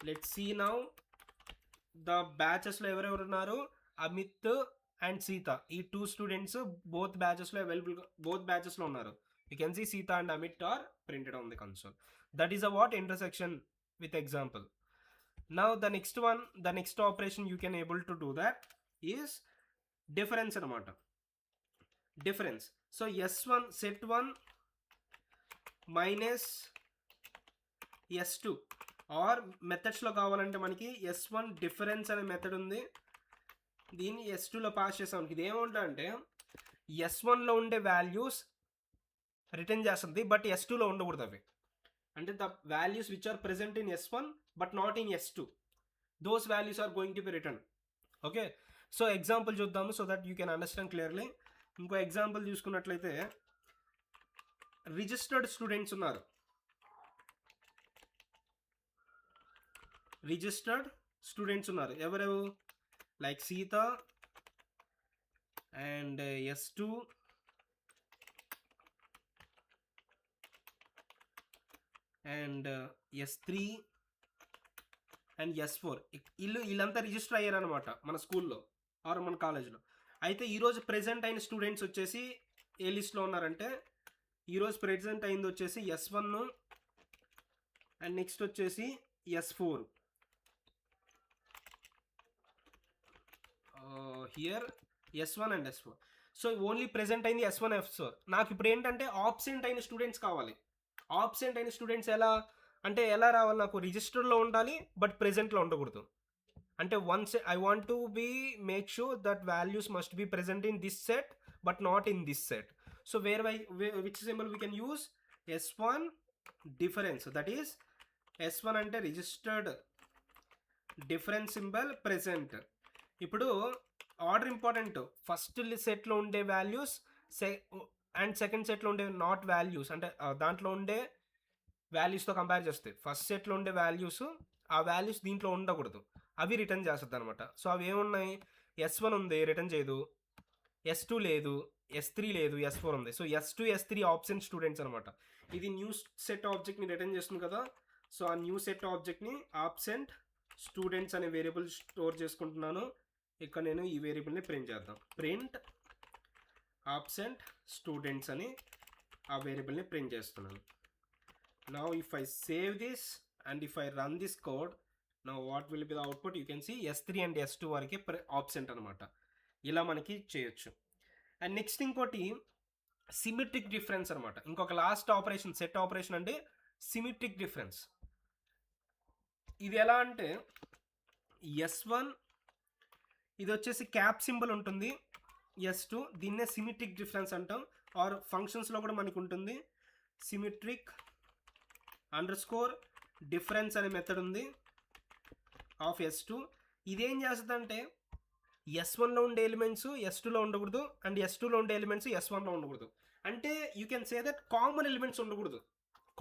లెట్స్ సీ నౌ ద బ్యాచెస్లో ఎవరెవరు ఉన్నారు, అమిత్ అండ్ సీత. ఈ 2 స్టూడెంట్స్ బోత్ బ్యాచెస్లో బోత్ బ్యాచెస్లో ఉన్నారు. You can see Sita and Amit are printed on the console. That is a what, intersection with example. Now the next operation you can able to do that is difference anamata. Difference. So s1 set 1 minus s2, or methods లో కావాలంటే మనకి s1 difference అనే method ఉంది, దీన్ని s2లో pass చేసాం. ఇది ఏముంటా అంటే s1లో ఉండే వాల్యూస్ రిటర్న్ చేస్తుంది, బట్ s2లో ఉండకూడదు అవి. అంటే the values which are present in s1 but not in s2, those values are going to be written. Okay, so example చూద్దాము so that you can understand clearly. ఇంకో ఎగ్జాంపుల్ చూసుకున్నట్లయితే registered students ఉన్నారు, ఎవరెవరు, like Sita and s2 and s3 and s4. వీళ్ళంతా register అయ్యారనమాట మన స్కూల్లో are మన కాలేజ్లో. అయితే ఈరోజు ప్రెజెంట్ అయిన స్టూడెంట్స్ వచ్చేసి ఏ లిస్ట్లో ఉన్నారంటే, ఈరోజు ప్రెజెంట్ అయింది వచ్చేసి s1 అండ్ నెక్స్ట్ వచ్చేసి s4. Here s1 and s4. So only present అయింది s1 s4. నాకు ఇప్పుడు ఏంటంటే ఆబ్సెంట్ అయిన స్టూడెంట్స్ కావాలి. ఆబ్సెంట్ అయిన స్టూడెంట్స్ ఎలా రావాలి, నాకు రిజిస్టర్లో ఉండాలి బట్ ప్రెజెంట్లో ఉండకూడదు. అంటే once I want to be make sure that values must be present in this set but not in this set. So which symbol we can use, s1 difference, that is s1 అంటే registered, difference symbol present. ఇప్పుడు order important, first సెట్లో ఉండే values and second సెట్లో ఉండే not values, అంటే దాంట్లో ఉండే వాల్యూస్తో compare చేస్తే ఫస్ట్ సెట్లో ఉండే వాల్యూస్, ఆ వాల్యూస్ దీంట్లో ఉండకూడదు, అవి రిటర్న్ చేస్తుంది అనమాట. సో అవి ఏమున్నాయి, s1 ఉంది రిటర్న్ చేయదు, s2 లేదు, s3 లేదు, s4 ఉంది. So s2 s3 absent students అనమాట. ఇది న్యూ సెట్ ఆబ్జెక్ట్ని రిటర్న్ చేస్తుంది కదా. సో ఆ న్యూ సెట్ ఆబ్జెక్ట్ని ఆబ్సెంట్ స్టూడెంట్స్ అనే వేరియబుల్ స్టోర్ చేసుకుంటున్నాను. ఇక్కడ నేను ఈ వేరియబుల్ని ప్రింట్ చేద్దాం, ప్రింట్ ఆబ్సెంట్ స్టూడెంట్స్ అని ఆ వేరియబుల్ని ప్రింట్ చేస్తున్నాను. Now if I save this and if I run this code, now what will be the output, you can see s3 and s2 వరకే ఆబ్సెంట్ అనమాట. ఇలా మనకి చేయొచ్చు. అండ్ నెక్స్ట్ ఇంకోటి సిమెట్రిక్ డిఫరెన్స్ అనమాట. ఇంకొక లాస్ట్ ఆపరేషన్, సెట్ ఆపరేషన్ అంటే symmetric difference. ఇది ఎలా అంటే s1 ఇది వచ్చేసి క్యాప్ సింబల్ ఉంటుంది, s2 దీన్నే సిమెట్రిక్ డిఫరెన్స్ అంటాం. ఆర్ ఫంక్షన్స్లో కూడా మనకు ఉంటుంది, సిమెట్రిక్ అండర్స్కోర్ డిఫరెన్స్ అనే మెథడ్ ఉంది ఆఫ్ s2. ఇదేం చేస్తుందంటే s1లో ఉండే ఎలిమెంట్స్ s2లో ఉండకూడదు అండ్ s2లో ఉండే ఎలిమెంట్స్ s1లో ఉండకూడదు. అంటే you can say that common elements ఉండకూడదు.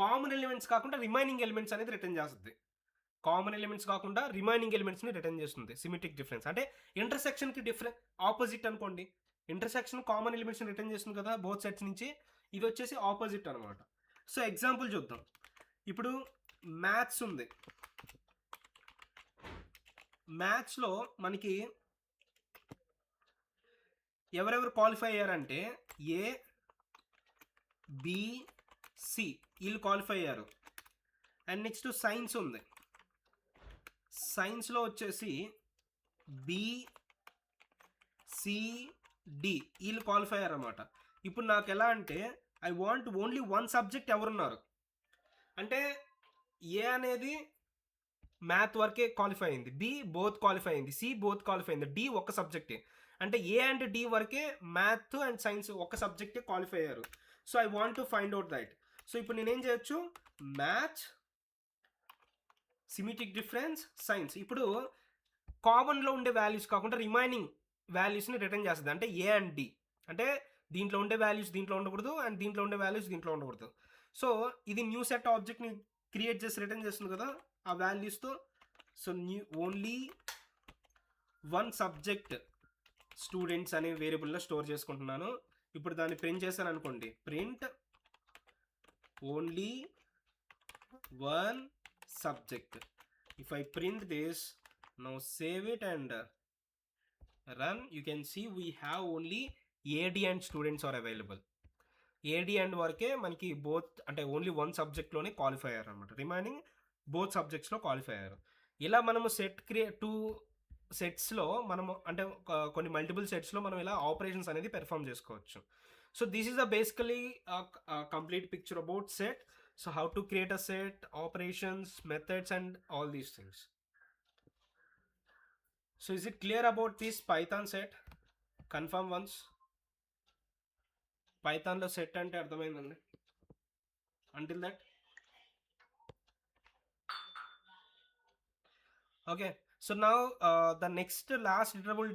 కామన్ ఎలిమెంట్స్ కాకుండా రిమైనింగ్ ఎలిమెంట్స్ అనేది రిటర్న్ చేస్తుంది. కామన్ ఎలిమెంట్స్ కాకుండా రిమైనింగ్ ఎలిమెంట్స్ని రిటర్న్ చేస్తుంది. సిమెట్రిక్ డిఫరెన్స్ అంటే ఇంటర్సెక్షన్కి ఆపోజిట్ అనుకోండి. ఇంటర్సెక్షన్ కామన్ ఎలిమెంట్స్ని రిటర్న్ చేస్తుంది కదా బోత్ సెట్స్ నుంచి, ఇది వచ్చేసి ఆపోజిట్ అనమాట. సో ఎగ్జాంపుల్ చూద్దాం. ఇప్పుడు మ్యాథ్స్ ఉంది, మ్యాథ్స్లో మనకి ఎవరెవరు క్వాలిఫై అయ్యారంటే ఏ బి సి వీళ్ళు క్వాలిఫై అయ్యారు. అండ్ నెక్స్ట్ సైన్స్ ఉంది, సైన్స్లో వచ్చేసి బి సి డి వీళ్ళు క్వాలిఫై అయ్యారు అనమాట. ఇప్పుడు నాకు ఎలా అంటే I want only one subject ఎవరున్నారు అంటే ఏ అనేది మ్యాథ్ వరకే క్వాలిఫై అయింది, బి బోత్ క్వాలిఫై అయింది, సి బోత్ క్వాలిఫై అయింది, డి ఒక్క సబ్జెక్టే. అంటే ఏ అండ్ డి వరకే మ్యాథ్ అండ్ సైన్స్ ఒక్క సబ్జెక్టే క్వాలిఫై అయ్యారు. So I want to find out that. So ఇప్పుడు నేనేం చేయొచ్చు, మ్యాథ్ సిమెట్రిక్ డిఫరెన్స్ సైన్స్. ఇప్పుడు కామన్లో ఉండే వాల్యూస్ కాకుండా రిమైనింగ్ వాల్యూస్ని రిటర్న్ చేస్తుంది. అంటే ఏ అండ్ డి అంటే దీంట్లో ఉండే వాల్యూస్ దీంట్లో ఉండకూడదు అండ్ దీంట్లో ఉండే వాల్యూస్ దీంట్లో ఉండకూడదు. సో ఇది న్యూ సెట్ ఆబ్జెక్ట్ని క్రియేట్ చేసి రిటర్న్ చేస్తుంది కదా ఆ వాల్యూస్తో. So only one subject students అనే వేరియబుల్లో స్టోర్ చేసుకుంటున్నాను. ఇప్పుడు దాన్ని ప్రింట్ చేశాను అనుకోండి, print only one subject. If I print this, now save it and run, you can see we have only AD and students are available. AD and వరకే మనకి both అంటే ఓన్లీ వన్ సబ్జెక్ట్లోనే క్వాలిఫై అయ్యారు అనమాట, remaining both సబ్జెక్ట్స్లో qualify అయ్యారు. ఇలా మనము two సెట్స్లో మనము అంటే కొన్ని మల్టిపుల్ సెట్స్లో మనం ఇలా ఆపరేషన్స్ అనేది పెర్ఫామ్ చేసుకోవచ్చు. So this is the basically complete picture about set. So how to create a set, operations, methods and all these things. So is it clear about this Python set? Confirm once. Python lo set ante ardhamaindandi until that. Okay, so now the next last iterable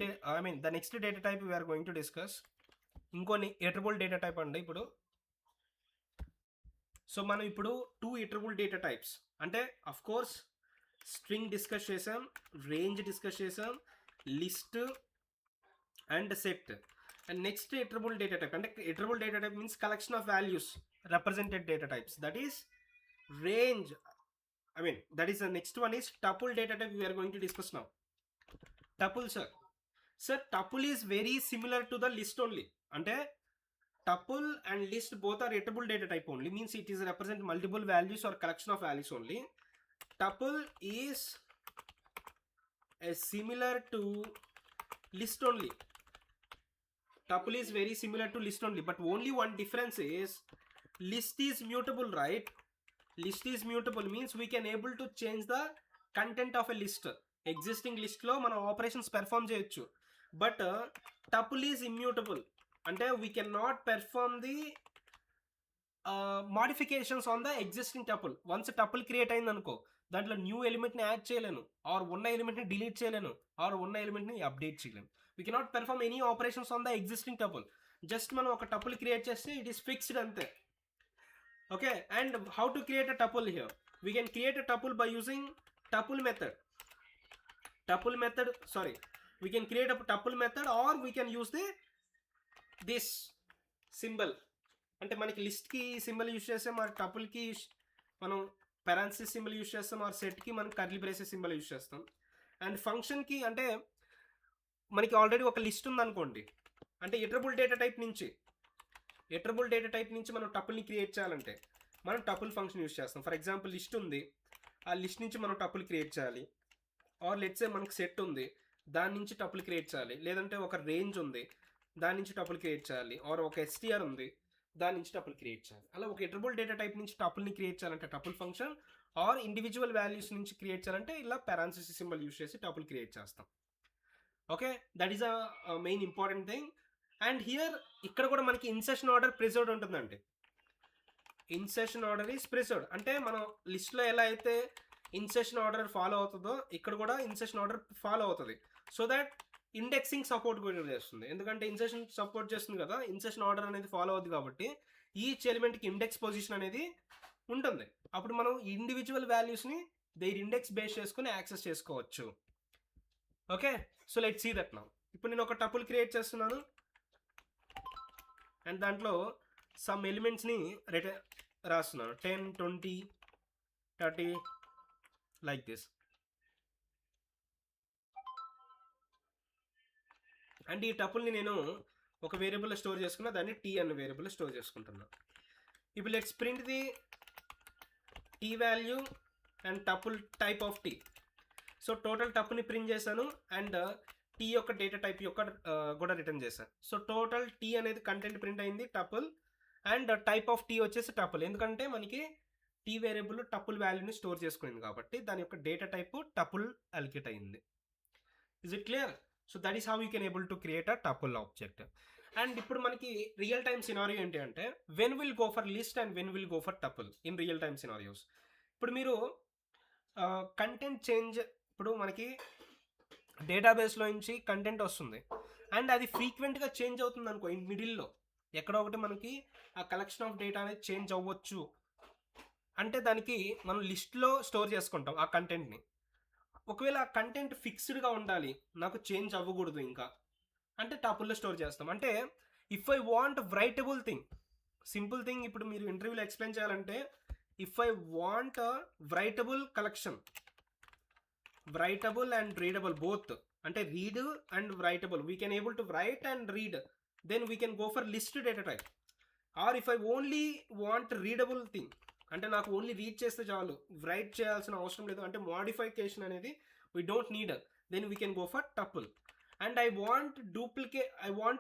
the next data type we are going to discuss inkoni iterable data type andi ipudu. So మనం ఇప్పుడు 2 iterable data types అంటే of course string discuss చేసాం, range discuss చేసాం, list and set. And next iterable data type అంటే iterable data type means collection of values represented data types, that is range. That is the next one is tuple data type we are going to discuss now. Tuple, sir, tuple is very similar to the list only. Ante tuple and list both are iterable data type only, means it is represent multiple values or collection of values only. Tuple is similar to list only. Tuple is very similar to list only, but only one difference is list is mutable, right? List is mutable means we can able to change the content of a list. Existing list lo mana operations perform cheyochu, but tuple is immutable ante we cannot perform the modifications on the existing tuple. Once a tuple create అయింది అనుకో, దాంట్లో new ఎలిమెంట్ని add చేయలేను, are ఉన్న ఎలిమెంట్ని delete చేయలేను, are ఉన్న ఎలిమెంట్ని update చేయలేను. We cannot perform any operations on the existing tuple. Just మనం ఒక టపుల్ క్రియేట్ చేస్తే ఇట్ ఈస్ ఫిక్స్డ్ అంతే. Okay, and how to create a tuple here? We can create a tuple by using tuple method. We can create a tuple method or we can use this symbol. అంటే మనకి లిస్ట్కి symbol use చేస్తే మరి టపుల్కి మనం parenthesis symbol use చేస్తాం, are సెట్కి మనం curly braces symbol use చేస్తాం. And ఫంక్షన్కి అంటే మనకి ఆల్రెడీ ఒక లిస్ట్ ఉందనుకోండి, అంటే ఇటరబుల్ డేటా టైప్ నుంచి మనం టపుల్ని క్రియేట్ చేయాలంటే మనం టపుల్ ఫంక్షన్ యూజ్ చేస్తాం. ఫర్ ఎగ్జాంపుల్ లిస్ట్ ఉంది, ఆ లిస్ట్ నుంచి మనం టపుల్ క్రియేట్ చేయాలి, ఆర్ లెట్స్ సే మనకి సెట్ ఉంది, దాని నుంచి టపుల్ క్రియేట్ చేయాలి, లేదంటే ఒక రేంజ్ ఉంది, దాని నుంచి టపుల్ క్రియేట్ చేయాలి, ఆర్ ఒక STR ఉంది, దాని నుంచి టపుల్ క్రియేట్ చేయాలి. అలా ఒక ఇటరబుల్ డేటా టైప్ నుంచి టపుల్ని క్రియేట్ చేయాలంటే tuple function, or individual values నుంచి క్రియేట్ చేయాలంటే ఇలా పెరాన్సిస్ సింబల్ యూజ్ చేసి టపుల్ క్రియేట్ చేస్తాం. Okay, that is a main important thing. And here ఇక్కడ కూడా మనకి ఇన్సెషన్ ఆర్డర్ ప్రిజర్వ్డ్ ఉంటుందండి. ఇన్సెషన్ ఆర్డర్ ఈస్ ప్రిజర్వ్డ్ అంటే మనం లిస్ట్లో ఎలా అయితే ఇన్సెషన్ ఆర్డర్ ఫాలో అవుతుందో ఇక్కడ కూడా ఇన్సెషన్ ఆర్డర్ ఫాలో అవుతుంది. సో దట్ ఇండెక్సింగ్ సపోర్ట్ కూడా చేస్తుంది, ఎందుకంటే ఇన్సెషన్ సపోర్ట్ చేస్తుంది కదా, ఇన్సెషన్ ఆర్డర్ అనేది ఫాలో అవుతుంది కాబట్టి ఈచ్ ఎలిమెంట్కి ఇండెక్స్ పొజిషన్ అనేది ఉంటుంది. అప్పుడు మనం ఇండివిజువల్ వాల్యూస్ని దేర్ ఇండెక్స్ బేస్ చేసుకుని యాక్సెస్ చేసుకోవచ్చు. Okay, so let's see that now. ఇప్పుడు నేను ఒక టపుల్ క్రియేట్ చేస్తున్నాను అండ్ దాంట్లో సమ్ ఎలిమెంట్స్ని రాస్తున్నాను, 10, 20, 30 లైక్ దిస్. అండ్ ఈ టపుల్ని నేను ఒక వేరియబుల్లో స్టోర్ చేసుకున్నా, దాన్ని T అనే వేరియబుల్లో స్టోర్ చేసుకుంటున్నా. ఇప్పుడు let's print the T value and tuple type of T. So total టపుల్ని ప్రింట్ చేశాను అండ్ T యొక్క డేటా టైప్ యొక్క కూడా రిటర్న్ చేశాను. సో టోటల్ T అనేది కంటెంట్ ప్రింట్ అయింది tuple, and type of T వచ్చేసి టపుల్, ఎందుకంటే మనకి T వేరియబుల్ టపుల్ వాల్యూని స్టోర్ చేసుకునింది కాబట్టి దాని యొక్క డేటా టైప్ టపుల్ అలికేట్ అయింది. Is it clear? So that is how you can able to create a tuple object. And ఇప్పుడు మనకి రియల్ టైమ్ సినారియో ఏంటి అంటే when will go for list and when will go for tuple in real time scenarios. ఇప్పుడు మీరు content change, ఇప్పుడు మనకి డేటాబేస్లో నుంచి కంటెంట్ వస్తుంది అండ్ అది ఫ్రీక్వెంట్గా చేంజ్ అవుతుంది అనుకో, ఇన్ మిడిల్లో ఎక్కడో ఒకటి మనకి ఆ కలెక్షన్ ఆఫ్ డేటా అనేది చేంజ్ అవ్వచ్చు అంటే దానికి మనం లిస్ట్లో స్టోర్ చేసుకుంటాం ఆ కంటెంట్ని. ఒకవేళ ఆ కంటెంట్ ఫిక్స్డ్గా ఉండాలి, నాకు చేంజ్ అవ్వకూడదు ఇంకా అంటే టపుల్లో స్టోర్ చేస్తాం. అంటే if I want writable thing, simple thing ఇప్పుడు మీరు ఇంటర్వ్యూలో ఎక్స్ప్లెయిన్ చేయాలంటే if I want writable collection, writable and readable both, అంటే read and writable, we can able to write and read, then we can go for list data type. Or if I only want readable thing, అంటే నాకు only read చేస్తే చాలు, right చేయాల్సిన అవసరం లేదు, అంటే modification అనేది we don't need, then we can go for tuple. And I want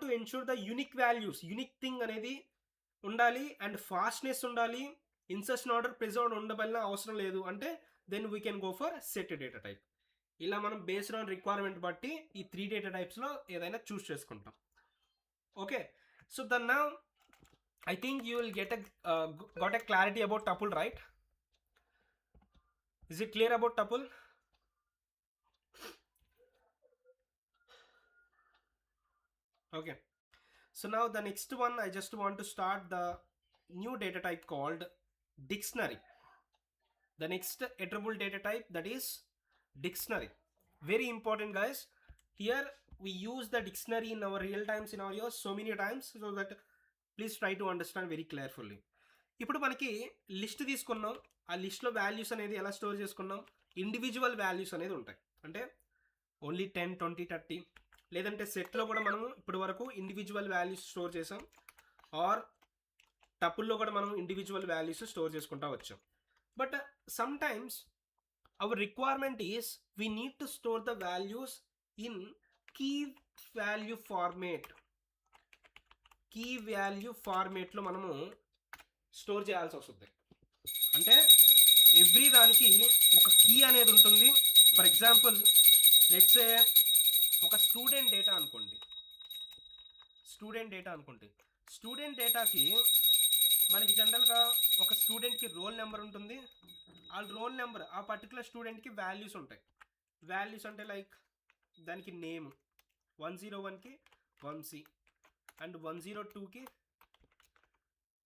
to ensure the unique values, unique thing అనేది ఉండాలి అండ్ ఫాస్ట్నెస్ ఉండాలి, ఇన్సర్షన్ ఆర్డర్ ప్రిజర్వ్డ్ ఉండబడిన అవసరం లేదు అంటే then we can go for set data type. ఇలా మనం based on requirement బట్టి ఈ 3 డేటా టైప్స్లో ఏదైనా చూస్ చేసుకుంటాం. Okay, so then now I think you will got a clarity about tuple, right? Is it clear about tuple? Okay, so now the next one, I just want to start the new data type called dictionary. The next iterable data type, that is dictionary. Very important, guys. Here we use the dictionary in our real time scenarios so many times, so that please try to understand very clearfully. ఇప్పుడు మనకి list తీసుకున్నాం, ఆ లిస్ట్లో values అనేది ఎలా store చేసుకున్నాం, individual values అనేది ఉంటాయి, అంటే ఓన్లీ 10, 20, 30, లేదంటే సెట్లో కూడా మనము ఇప్పటి వరకు ఇండివిజువల్ వాల్యూస్ స్టోర్ చేసాం, ఆర్ టపుల్లో కూడా మనం ఇండివిజువల్ వాల్యూస్ స్టోర్ చేసుకుంటా వచ్చాం. But sometimes our requirement is we need to store the values in key value format. Key value ఫార్మేట్లో మనము స్టోర్ చేయాల్సి వస్తుంది. అంటే ఎవ్రీ దానికి ఒక కీ అనేది ఉంటుంది. ఫర్ ఎగ్జాంపుల్ లెట్స్ సే ఒక స్టూడెంట్ డేటా అనుకోండి, స్టూడెంట్ డేటాకి మనకి జనరల్గా ఒక స్టూడెంట్కి రోల్ నెంబర్ ఉంటుంది, ఆ రోల్ నెంబర్ ఆ పర్టికులర్ స్టూడెంట్కి వాల్యూస్ ఉంటాయి. వాల్యూస్ అంటే లైక్ దానికి నేమ్, 101కి వంశీ అండ్ 102కి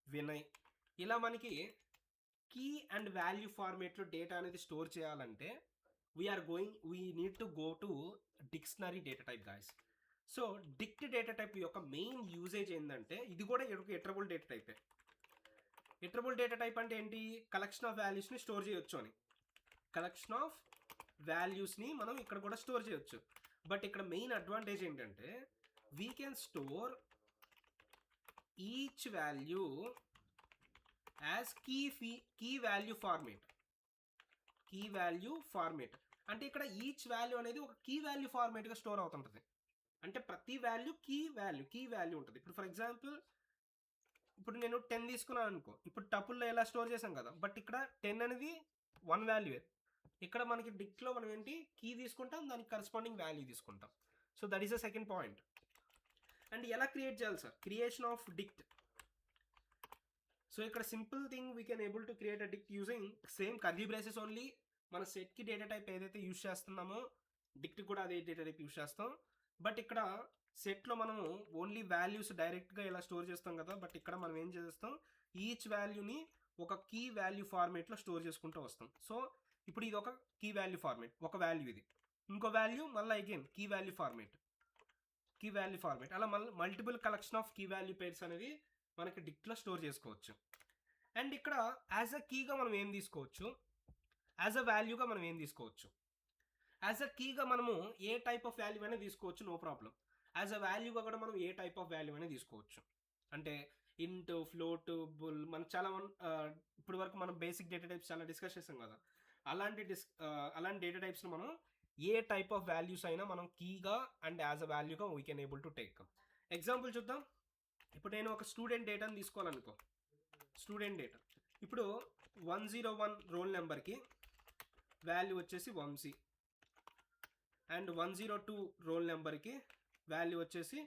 వినయ్. ఇలా మనకి కీ అండ్ వాల్యూ ఫార్మేట్లో డేటా అనేది స్టోర్ చేయాలంటే we need to go to dictionary data type, guys. So dict data type యొక్క మెయిన్ యూజేజ్ ఏంటంటే ఇది కూడా ఇటరబుల్ డేటా టైపే. ఇటరబుల్ డేటా టైప్ అంటే ఏంటి, కలెక్షన్ ఆఫ్ వాల్యూస్ని స్టోర్ చేయొచ్చు అని. కలెక్షన్ ఆఫ్ వాల్యూస్ని మనం ఇక్కడ కూడా స్టోర్ చేయొచ్చు. బట్ ఇక్కడ మెయిన్ అడ్వాంటేజ్ ఏంటంటే we can store each value as key value format. అంటే ఇక్కడ ఈచ్ వాల్యూ అనేది ఒక కీ వాల్యూ ఫార్మేట్గా స్టోర్ అవుతుంటుంది. అంటే ప్రతి వాల్యూ కీ వాల్యూ ఉంటుంది. ఇప్పుడు ఫర్ ఎగ్జాంపుల్ ఇప్పుడు నేను 10 తీసుకున్నాను అనుకో, ఇప్పుడు టపుల్లో ఎలా స్టోర్ చేసాం కదా, బట్ ఇక్కడ 10 అనేది 1 వాల్యూ. ఇక్కడ మనకి డిక్ట్లో మనం ఏంటి కీ తీసుకుంటాం, దానికి కరస్పాండింగ్ వాల్యూ తీసుకుంటాం. So that is the second point. And ఎలా క్రియేట్ చేయాలి sir, creation of dict. So ఇక్కడ simple thing we can able to create a dict using same curly braces only. మన సెట్కి డేటా టైప్ ఏదైతే use చేస్తున్నామో డిక్ట్ కూడా అదే డేటా టైప్ యూజ్ చేస్తాం. బట్ ఇక్కడ సెట్లో మనము ఓన్లీ వాల్యూస్ డైరెక్ట్గా ఇలా స్టోర్ చేస్తాం కదా, బట్ ఇక్కడ మనం ఏం చేస్తాం, ఈచ్ వాల్యూని ఒక కీ వాల్యూ ఫార్మేట్లో స్టోర్ చేసుకుంటూ వస్తాం. సో ఇప్పుడు ఇది ఒక కీ వాల్యూ ఫార్మేట్, ఒక వాల్యూ ఇది, ఇంకో వాల్యూ మళ్ళీ అగైన్ కీ వాల్యూ ఫార్మేట్, అలా multiple collection of key value pairs అనేది మనకి డిక్ట్లో స్టోర్ చేసుకోవచ్చు. అండ్ ఇక్కడ యాజ్ అ కీగా మనం ఏం తీసుకోవచ్చు, యాజ్ అ వాల్యూగా మనం ఏం తీసుకోవచ్చు. యాజ్ అ కీగా మనము ఏ టైప్ ఆఫ్ వాల్యూ అయినా తీసుకోవచ్చు, నో ప్రాబ్లం. యాజ్ అ వాల్యూగా కూడా మనం ఏ టైప్ ఆఫ్ వాల్యూ అయినా తీసుకోవచ్చు. అంటే ఇంట్, ఫ్లోట్, బుల్, మనం చాలా ఇప్పటి వరకు మనం బేసిక్ డేటా టైప్స్ చాలా డిస్కస్ చేస్తాం కదా, అలాంటి డేటా టైప్స్ని మనం ఏ టైప్ ఆఫ్ వాల్యూస్ అయినా మనం కీగా అండ్ యాజ్ అ వాల్యూగా we can able to take. Example చూద్దాం. ఇప్పుడు నేను ఒక స్టూడెంట్ డేటాని తీసుకోవాలనుకో, స్టూడెంట్ డేటా ఇప్పుడు 101 రోల్ నెంబర్కి వాల్యూ వచ్చేసి వంశీ, అండ్ 102 రోల్ నెంబర్కి వాల్యూ వచ్చేసి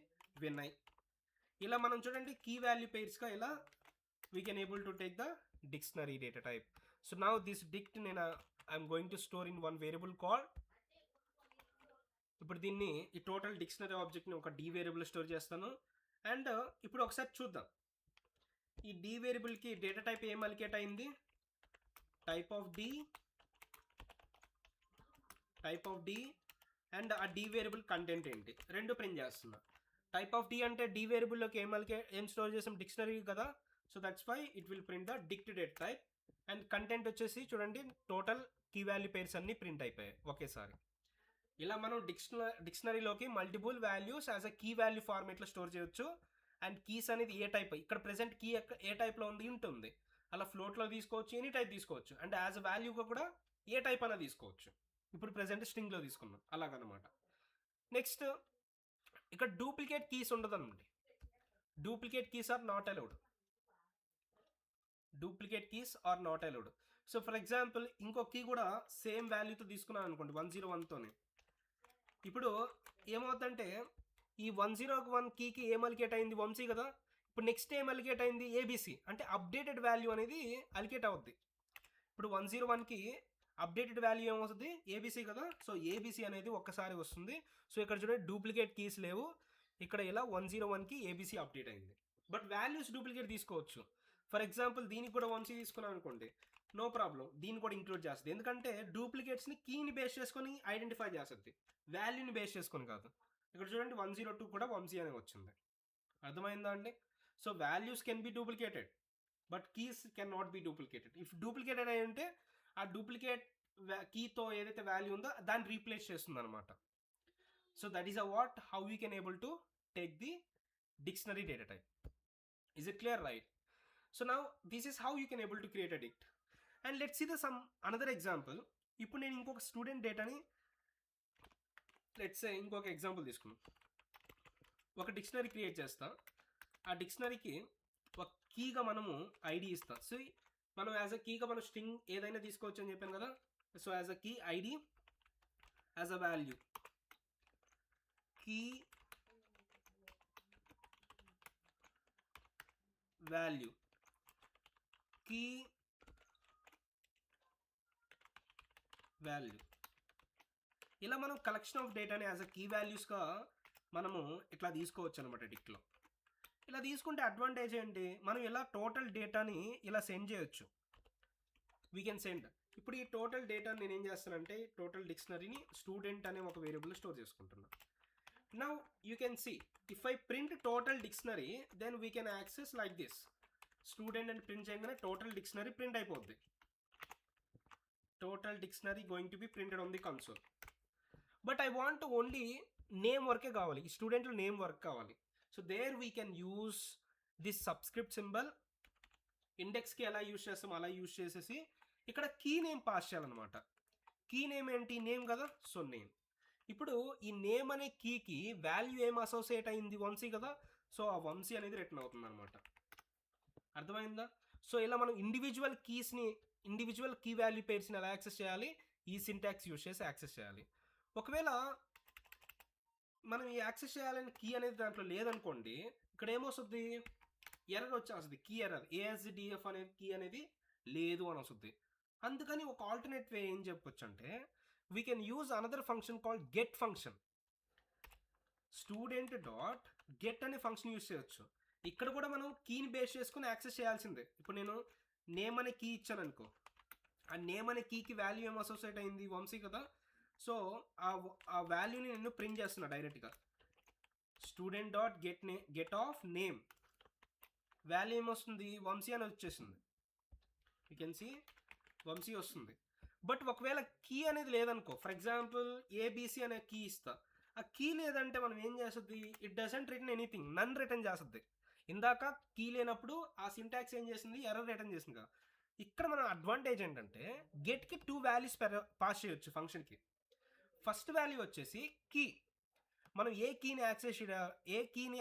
వినయ్. ఇలా మనం చూడండి కీ వాల్యూ పేర్స్గా ఇలా we can able to take the dictionary data type. So now this డిక్ట్ I'm going to store in one variable call. ఇప్పుడు దీన్ని ఈ టోటల్ డిక్షనరీ ఆబ్జెక్ట్ని ఒక డి వేరియబుల్ స్టోర్ చేస్తాను. అండ్ ఇప్పుడు ఒకసారి చూద్దాం, ఈ డి వేరియబుల్కి డేటా టైప్ ఏం అలికేట్ అయింది, టైప్ ఆఫ్ డి అండ్ ఆ డి వేరియబుల్ కంటెంట్ ఏంటి రెండు ప్రింట్ చేస్తున్నా. టైప్ ఆఫ్ డి అంటే డి వేరియబుల్లోకి ఏం స్టోర్ చేసాం, డిక్షనరీ కదా. So that's why it will print the dict date type. And content వచ్చేసి చూడండి టోటల్ కీ వాల్యూ పేర్స్ అన్ని ప్రింట్ అయిపోయాయి ఒకేసారి. ఇలా మనం డిక్షనరీలోకి multiple values as a key value ఫార్మేట్లో స్టోర్ చేయొచ్చు. అండ్ కీస్ అనేది ఏ టైప్, ఇక్కడ ప్రెసెంట్ కీ ఏ టైప్లో ఉంది ఉంటుంది, అలా ఫ్లోట్లో తీసుకోవచ్చు, ఎనీ టైప్ తీసుకోవచ్చు. అండ్ యాజ్ అ వాల్యూగా కూడా ఏ టైప్ అయినా తీసుకోవచ్చు. ఇప్పుడు ప్రెసెంట్ స్ట్రింగ్లో తీసుకున్నాం అలాగనమాట. నెక్స్ట్ ఇక్కడ డూప్లికేట్ కీస్ ఉండదండి. Duplicate keys are not allowed. So for example ఇంకో కీ కూడా సేమ్ వాల్యూతో తీసుకున్నాను అనుకోండి 101తోనే. ఇప్పుడు ఏమవుతుందంటే ఈ 101 కీకి ఏం అలికేట్ అయింది, వంశీ కదా. ఇప్పుడు నెక్స్ట్ ఏం అలికేట్ అయింది, ఏబీసీ. అంటే అప్డేటెడ్ వాల్యూ అనేది అలికేట్ అవుద్ది. ఇప్పుడు 101కి అప్డేటెడ్ వాల్యూ ఏమవుతుంది, ఏబీసీ కదా. సో ఏబీసీ అనేది ఒక్కసారి వస్తుంది. సో ఇక్కడ చూడండి డూప్లికేట్ కీస్ లేవు. ఇక్కడ ఇలా 101కి ఏబీసీ అప్డేట్ అయింది. బట్ వాల్యూస్ డూప్లికేట్ తీసుకోవచ్చు. ఫర్ ఎగ్జాంపుల్ దీనికి కూడా వంశీ తీసుకున్నాం అనుకోండి, నో ప్రాబ్లం, దీన్ని కూడా ఇంక్లూడ్ చేస్తుంది. ఎందుకంటే డూప్లికేట్స్ని కీని బేస్ చేసుకొని ఐడెంటిఫై చేస్తుంది, వాల్యూని బేస్ చేసుకొని కాదు. ఇక్కడ చూడండి 102 కూడా వంశీ అనే వచ్చింది. అర్థమైందా అండి. So values can be duplicated but keys can not be duplicated. If duplicated అయి ఉంటే ఆ డూప్లికేట్ కీతో ఏదైతే వాల్యూ ఉందో దాన్ని రీప్లేస్ చేస్తుంది అనమాట. So that is what how you can able to take the dictionary data type. Is it clear, right? So now this is how you can able to create a dict. And let's see the some another example. ఇప్పుడు నేను ఇంకొక student డేటాని let's say ఇంకొక example తీసుకున్నాం. ఒక dictionary create చేస్తా. ఆ డిక్షనరీకి ఒక కీగా మనము ఐడి ఇస్తాం. సో మనం యాజ్ అ కీగా మనం స్ట్రింగ్ ఏదైనా తీసుకోవచ్చు అని చెప్పాను కదా. So as a key ID, as a value key value key value. ఇలా మనం కలెక్షన్ ఆఫ్ డేటాని యాజ్ అ కీ వాల్యూస్గా మనము ఇట్లా తీసుకోవచ్చు అనమాట డిక్లో. ఇలా తీసుకుంటే అడ్వాంటేజ్ ఏంటి, మనం ఇలా టోటల్ డేటాని ఇలా సెండ్ చేయొచ్చు. We can send. ఇప్పుడు ఈ టోటల్ డేటాని నేను ఏం చేస్తానంటే టోటల్ డిక్షనరీని స్టూడెంట్ అనే ఒక వేరియబుల్ స్టోర్ చేసుకుంటున్నాను. Now you can see if I print total dictionary then we can access like this. Student అని ప్రింట్ చేయగానే టోటల్ డిక్షనరీ ప్రింట్ అయిపోద్ది. Total dictionary going to be printed on the console. But I want only name వర్కే కావాలి, ఈ స్టూడెంట్లో name వర్క్ కావాలి. So there we can use this subscript symbol. ఇండెక్స్కి ఎలా యూస్ చేస్తాం అలా యూస్ చేసేసి ఇక్కడ కీ నేమ్ పాస్ చేయాలన్నమాట. కీ నేమ్ ఏంటి, నేమ్ కదా. So name. ఇప్పుడు ఈ నేమ్ అనే కీకి వాల్యూ ఏం అసోసియేట్ అయింది, వంశీ కదా. సో ఆ వంశీ అనేది రిటర్న్ అవుతుంది అనమాట. అర్థమైందా. సో ఇలా మనం ఇండివిజువల్ కీ వాల్యూ పేర్స్ని ఎలా యాక్సెస్ చేయాలి, ఈ సింటాక్స్ యూస్ చేసి యాక్సెస్ చేయాలి. ఒకవేళ మనం ఈ యాక్సెస్ చేయాలని కీ అనేది దాంట్లో లేదనుకోండి, ఇక్కడ ఏమొస్తుంది, ఎర్రర్ వచ్చేస్తుంది, కీ ఎర్రర్, ఏఎస్డిఎఫ్ అనే కీ అనేది లేదు అని వస్తుంది. అందుకని ఒక ఆల్టర్నేట్ వే ఏం చెప్పొచ్చు అంటే we can use another function called get function. Student dot get అనే ఫంక్షన్ యూజ్ చేయొచ్చు. ఇక్కడ కూడా మనం కీని బేస్ చేసుకుని యాక్సెస్ చేయాల్సిందే. ఇప్పుడు నేను నేమ్ అనే కీ ఇచ్చాను అనుకో, ఆ నేమ్ అనే కీకి వాల్యూ ఏం అసోసియేట్ అయింది, వంశీ కదా. సో ఆ వాల్యూని నేను ప్రింట్ చేస్తున్నా డైరెక్ట్గా. Student dot get off name, value ఏమొస్తుంది, వంశీ అని వచ్చేసింది. యూ కెన్ సీ వంశీ వస్తుంది. బట్ ఒకవేళ కీ అనేది లేదనుకో, ఫర్ ఎగ్జాంపుల్ ఏబీసీ అనే కీ ఇస్తా, ఆ కీ లేదంటే మనం ఏం చేస్తుంది, it doesn't return anything, none return చేస్తుంది. ఇందాక కీ లేనప్పుడు ఆ సింటాక్స్ ఏం చేసింది, ఎర్రర్ రిటర్న్ చేసింది కదా. ఇక్కడ మన అడ్వాంటేజ్ ఏంటంటే గెట్కి 2 వాల్యూస్ పాస్ చేయొచ్చు ఫంక్షన్కి. ఫస్ట్ వాల్యూ వచ్చేసి కీ, మనం ఏ కీని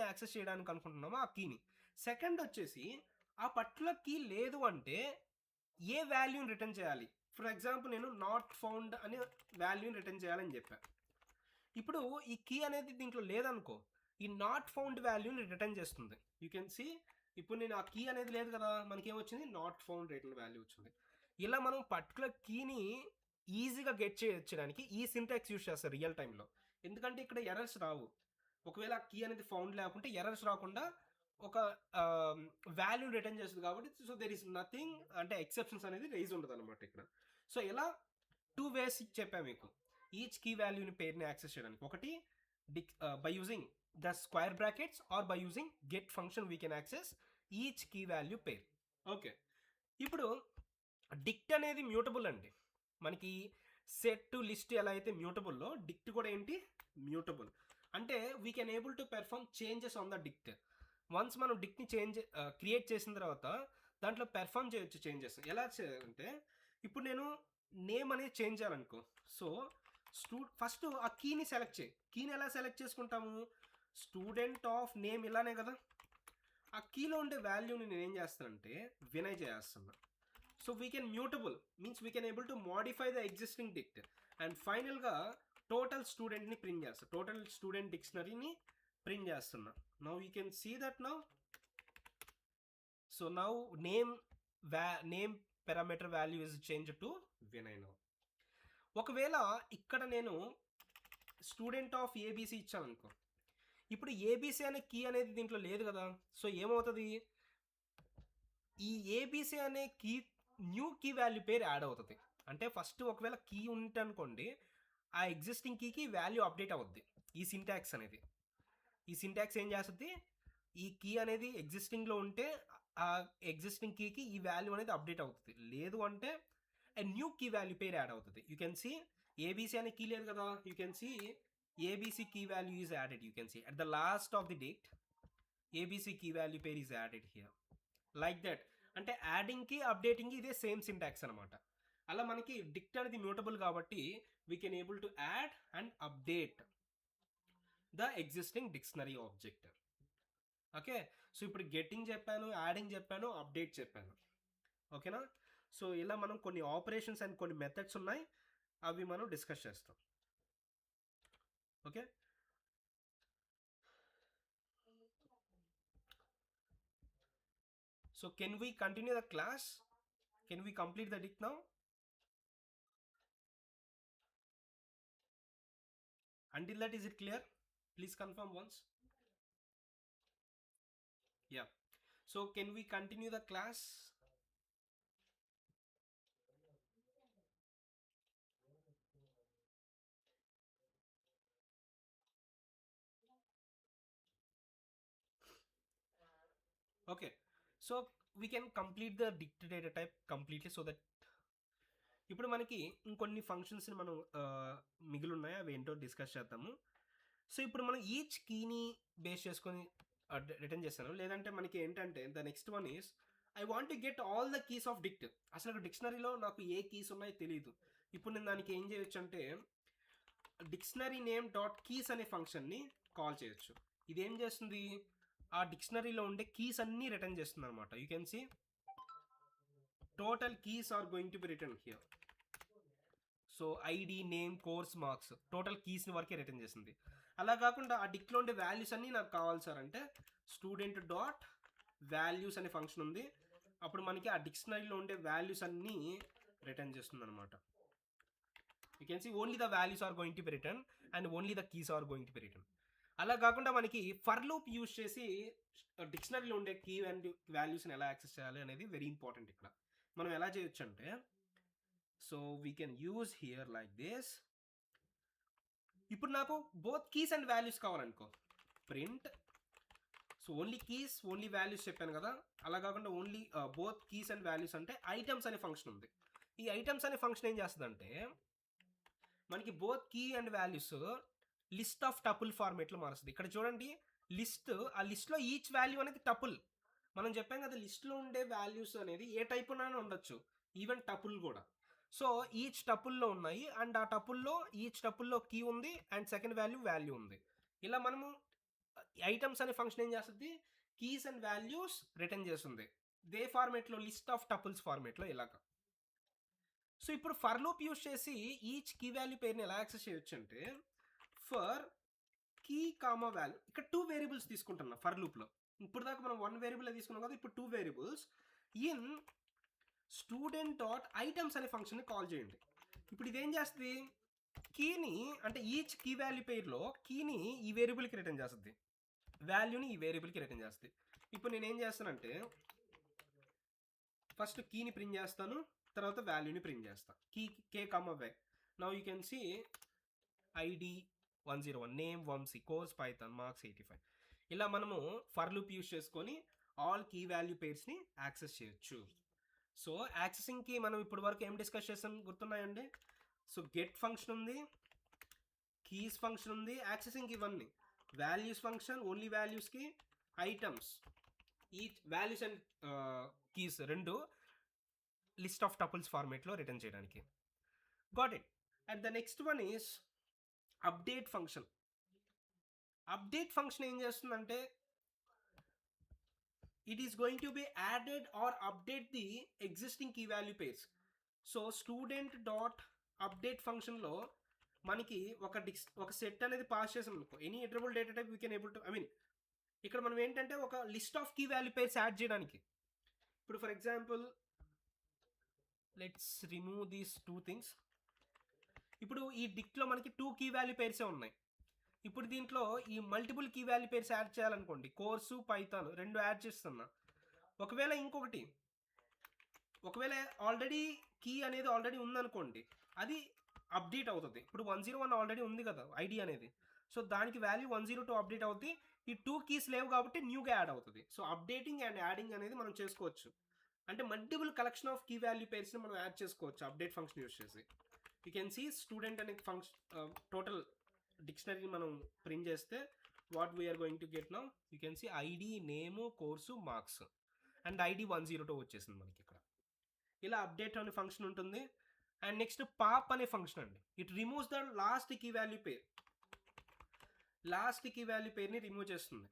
యాక్సెస్ చేయడానికి అనుకుంటున్నామో ఆ కీని. సెకండ్ వచ్చేసి ఆ పర్టికులర్ కీ లేదు అంటే ఏ వాల్యూని రిటర్న్ చేయాలి. ఫర్ ఎగ్జాంపుల్ నేను నాట్ ఫౌండ్ అనే వాల్యూని రిటర్న్ చేయాలని చెప్పాను. ఇప్పుడు ఈ కీ అనేది దీంట్లో లేదనుకో, ఈ నాట్ ఫౌండ్ వాల్యూని రిటర్న్ చేస్తుంది. యూ కెన్ సీ ఇప్పుడు నేను ఆ కీ అనేది లేదు కదా, మనకేమొచ్చింది, నాట్ ఫౌండ్ రిటర్న్ వాల్యూ వచ్చింది. ఇలా మనం పర్టికులర్ కీని ఈజీగా గెట్ చేయడానికి ఈ సింటాక్స్ యూస్ చేస్తారు రియల్ టైంలో. ఎందుకంటే ఇక్కడ ఎర్రర్స్ రావు. ఒకవేళ కీ అనేది ఫౌండ్ లేకుంటే ఎర్రర్స్ రాకుండా ఒక వాల్యూ రిటర్న్ చేస్తుంది కాబట్టి సో దెర్ ఇస్ నథింగ్ అంటే ఎక్సెప్షన్స్ అనేది రైజ్ ఉండదు అనమాట ఇక్కడ. సో ఇలా 2 వేస్ చెప్పాను మీకు ఈచ్ కీ వాల్యూని పేరుని యాక్సెస్ చేయడానికి. ఒకటి by using the square brackets or by using get function we can access each key value pair. Okay, ఇప్పుడు డిక్ట్ అనేది మ్యూటబుల్ అండి. మనకి సెట్ లిస్ట్ ఎలా అయితే మ్యూటబుల్లో డిక్ట్ కూడా ఏంటి మ్యూటబుల్. అంటే we can able to perform changes on the డిక్ట్. Once మనం డిక్ట్ని క్రియేట్ చేసిన తర్వాత దాంట్లో పెర్ఫామ్ చేయొచ్చు చేంజెస్. ఎలా చేయాలంటే ఇప్పుడు నేను నేమ్ అనేది చేంజ్ చేయాలనుకో, సో ఫస్ట్ ఆ కీని సెలెక్ట్ చేయి. కీని ఎలా సెలెక్ట్ చేసుకుంటాము, స్టూడెంట్ ఆఫ్ నేమ్ ఇలానే కదా. ఆ కీలో ఉండే వాల్యూని నేను ఏం చేస్తానంటే వినయ్ చేస్తున్నా. So we can mutable means we can able to modify the existing dict. And ఫైనల్గా టోటల్ స్టూడెంట్ని ప్రింట్ చేస్తా, టోటల్ స్టూడెంట్ డిక్షనరీని ప్రింట్ చేస్తున్నా. Now you can see that now. So now name parameter value is change to Vinay now. ఒకవేళ ఇక్కడ నేను student of ABC ఇచ్చాను అనుకో, ఇప్పుడు ఏబీసీ అనే కీ అనేది దీంట్లో లేదు కదా. సో ఏమవుతుంది, ఈ ఏబీసీ అనే key new key value pair add అవుతుంది. అంటే ఫస్ట్ ఒకవేళ కీ ఉంటే అనుకోండి, ఆ ఎగ్జిస్టింగ్ కీకి వాల్యూ అప్డేట్ అవుద్ది. ఈ సింటాక్స్ అనేది, ఈ సింటాక్స్ ఏం చేస్తుంది, ఈ కీ అనేది ఎగ్జిస్టింగ్లో ఉంటే ఆ ఎగ్జిస్టింగ్ కీకి ఈ వాల్యూ అనేది అప్డేట్ అవుతుంది. లేదు అంటే new key value pair add అవుతుంది. యూ కెన్ సీ ఏబీసీ అనే కీ లేదు కదా, you can see ABC key value is added. You can see at the last of the dict ABC key value pair is added here like that. అంటే యాడింగ్కి అప్డేటింగ్కి ఇదే same syntax అనమాట. అలా మనకి డిక్ట్ అనేది మ్యూటబుల్ కాబట్టి we can able to add and update the existing dictionary object. Okay, so ఇప్పుడు getting చెప్పాను, యాడింగ్ చెప్పాను, అప్డేట్ చెప్పాను. ఓకేనా. సో ఇలా మనం కొన్ని ఆపరేషన్స్ అండ్ కొన్ని మెథడ్స్ ఉన్నాయి, అవి మనం డిస్కస్ చేస్తాం. Okay, so can we continue the class? Can we complete the dict now? Until that, is it clear? Please confirm once. Yeah, so can we continue the class? Okay, so we can complete the dict data type completely so that ఇప్పుడు మనకి ఇంకొన్ని ఫంక్షన్స్ని మనం మిగిలి ఉన్నాయి, అవి ఏంటో discuss చేద్దాము. So ఇప్పుడు మనం ఈచ్ కీని బేస్ చేసుకొని రిటర్న్ చేస్తాను. లేదంటే మనకి ఏంటంటే the next one is I want to get all the keys of డిక్ట్. అసలు డిక్షనరీలో నాకు ఏ కీస్ ఉన్నాయో తెలియదు. ఇప్పుడు నేను దానికి ఏం చేయొచ్చు అంటే డిక్షనరీ నేమ్ డాట్ కీస్ అనే ఫంక్షన్ని కాల్ చేయొచ్చు. ఇదేం చేస్తుంది, ఆ డిక్షనరీలో ఉండే కీస్ అన్నీ రిటర్న్ చేస్తుంది అనమాట. You can see total keys are going to be return here. So ID, name, course, marks, total కీస్ని వరకే రిటర్న్ చేస్తుంది. అలా కాకుండా ఆ డిక్లో ఉండే వాల్యూస్ అన్నీ నాకు కావాలి సార్ అంటే స్టూడెంట్ డాట్ వాల్యూస్ అనే ఫంక్షన్ ఉంది. అప్పుడు మనకి ఆ డిక్షనరీలో ఉండే వాల్యూస్ అన్నీ రిటర్న్ చేస్తుంది అనమాట. You can see only the values are going to be return and only the keys are going to be return. అలా కాకుండా మనకి ఫర్ లూప్ యూజ్ చేసి డిక్షనరీలో ఉండే కీ అండ్ వాల్యూస్ని ఎలా యాక్సెస్ చేయాలి అనేది వెరీ ఇంపార్టెంట్. ఇక్కడ మనం ఎలా చేయొచ్చు అంటే, so we can use here like this. ఇప్పుడు నాకు బోత్ కీస్ అండ్ వాల్యూస్ కావాలనుకో, print. So only keys only values చెప్పాను కదా, అలా కాకుండా only both keys and values అంటే ఐటమ్స్ అనే ఫంక్షన్ ఉంది. ఈ ఐటమ్స్ అనే ఫంక్షన్ ఏం చేస్తుందంటే మనకి both key and values list of tuple ఫార్మేట్లో మారుస్తుంది. ఇక్కడ చూడండి లిస్ట్, ఆ లిస్ట్లో ఈచ్ వాల్యూ అనేది టపుల్. మనం చెప్పాం కదా లిస్ట్లో ఉండే వాల్యూస్ అనేది ఏ టైప్ ఉన్నాయని ఉండొచ్చు, ఈవెన్ టపుల్ కూడా. సో ఈచ్ టపుల్లో ఉన్నాయి అండ్ ఆ టపుల్లో ఈచ్ టపుల్లో కీ ఉంది అండ్ సెకండ్ వాల్యూ ఉంది. ఇలా మనము ఐటమ్స్ అనే ఫంక్షన్ ఏం చేస్తుంది, కీస్ అండ్ వాల్యూస్ రిటర్న్ చేస్తుంది దే ఫార్మేట్లో, లిస్ట్ ఆఫ్ టపుల్స్ ఫార్మేట్లో ఇలాగా. సో ఇప్పుడు ఫర్ లూప్ యూజ్ చేసి ఈచ్ కీ వాల్యూ పేరుని ఎలా యాక్సెస్ చేయొచ్చు అంటే ఫర్ కీ కామా వాల్యూ. ఇక్కడ 2 వేరియబుల్స్ తీసుకుంటున్నా ఫర్ లూప్లో. ఇప్పుడు దాకా మనం 1 వేరియబుల్ తీసుకున్నాం కదా, ఇప్పుడు 2 variables in student dot items అనే ఫంక్షన్ని కాల్ చేయండి. ఇప్పుడు ఇదేం చేస్తుంది, కీని అంటే ఈచ్ కీ వాల్యూ పేర్లో కీని ఈ వేరియబుల్కి రిటర్న్ చేస్తుంది, వాల్యూని ఈ వేరియబుల్కి రిటర్న్ చేస్తుంది. ఇప్పుడు నేనేం చేస్తానంటే ఫస్ట్ కీని ప్రింట్ చేస్తాను, తర్వాత వాల్యూని ప్రింట్ చేస్తాను. K come away. Now you can see ID 101, name Vamshi, course Python, marks 85. ఇలా మనము ఫర్ లూప్ యూస్ చేసుకొని ఆల్ కీ వాల్యూ పేర్స్ని యాక్సెస్ చేయొచ్చు. సో యాక్సెసింగ్కి మనం ఇప్పుడు వరకు ఏం డిస్కస్ చేసాం గుర్తున్నాయండి? సో గెట్ ఫంక్షన్ ఉంది, కీస్ ఫంక్షన్ ఉంది, యాక్సెసింగ్ ఇవన్నీ. వాల్యూస్ ఫంక్షన్ ఓన్లీ వాల్యూస్కి, ఐటమ్స్ ఈ వాల్యూస్ అండ్ కీస్ రెండు లిస్ట్ ఆఫ్ టపుల్స్ ఫార్మేట్లో రిటర్న్ చేయడానికి. Got it. And the next one is update function. Update function ఏం చేస్తుందంటే it is going to be added or update the existing key value pairs. So student dot update ఫంక్షన్లో మనకి ఒక set అనేది pass చేసాం అనుకో, any iterable data type we can able to, I mean ఇక్కడ మనం ఏంటంటే ఒక list of key value pairs add చేయడానికి. ఇప్పుడు for example let's remove these 2 things. ఇప్పుడు ఈ డిక్లో మనకి 2 కీ వాల్యూ పేర్సే ఉన్నాయి. ఇప్పుడు దీంట్లో ఈ multiple key value pairs add చేయాలనుకోండి, కోర్సు పైథాన్ 2 యాడ్ చేస్తున్నా. ఒకవేళ ఇంకొకటి, ఒకవేళ ఆల్రెడీ కీ అనేది ఆల్రెడీ ఉందనుకోండి, అది అప్డేట్ అవుతుంది. ఇప్పుడు 101 ఆల్రెడీ ఉంది కదా ఐడి అనేది, సో దానికి వాల్యూ 102 అప్డేట్ అవుతుంది. ఈ 2 కీస్ లేవు కాబట్టి న్యూగా యాడ్ అవుతుంది. సో అప్డేటింగ్ అండ్ యాడింగ్ అనేది మనం చేసుకోవచ్చు. అంటే multiple collection of key value పేర్స్ని మనం యాడ్ చేసుకోవచ్చు అప్డేట్ ఫంక్షన్ యూస్ చేసి. యూ కెన్ సీ స్టూడెంట్ అనే ఫంక్షన్ టోటల్ డిక్షనరీని మనం ప్రింట్ చేస్తే what we're going to get now, you can see ID, name, course, marks and ID 102 వచ్చేసింది మనకి ఇక్కడ. ఇలా అప్డేట్ అనే ఫంక్షన్ ఉంటుంది. అండ్ నెక్స్ట్ పాప్ అనే ఫంక్షన్ అండి. It removes the last key value pair. Last key value పేర్ని remove చేస్తుంది.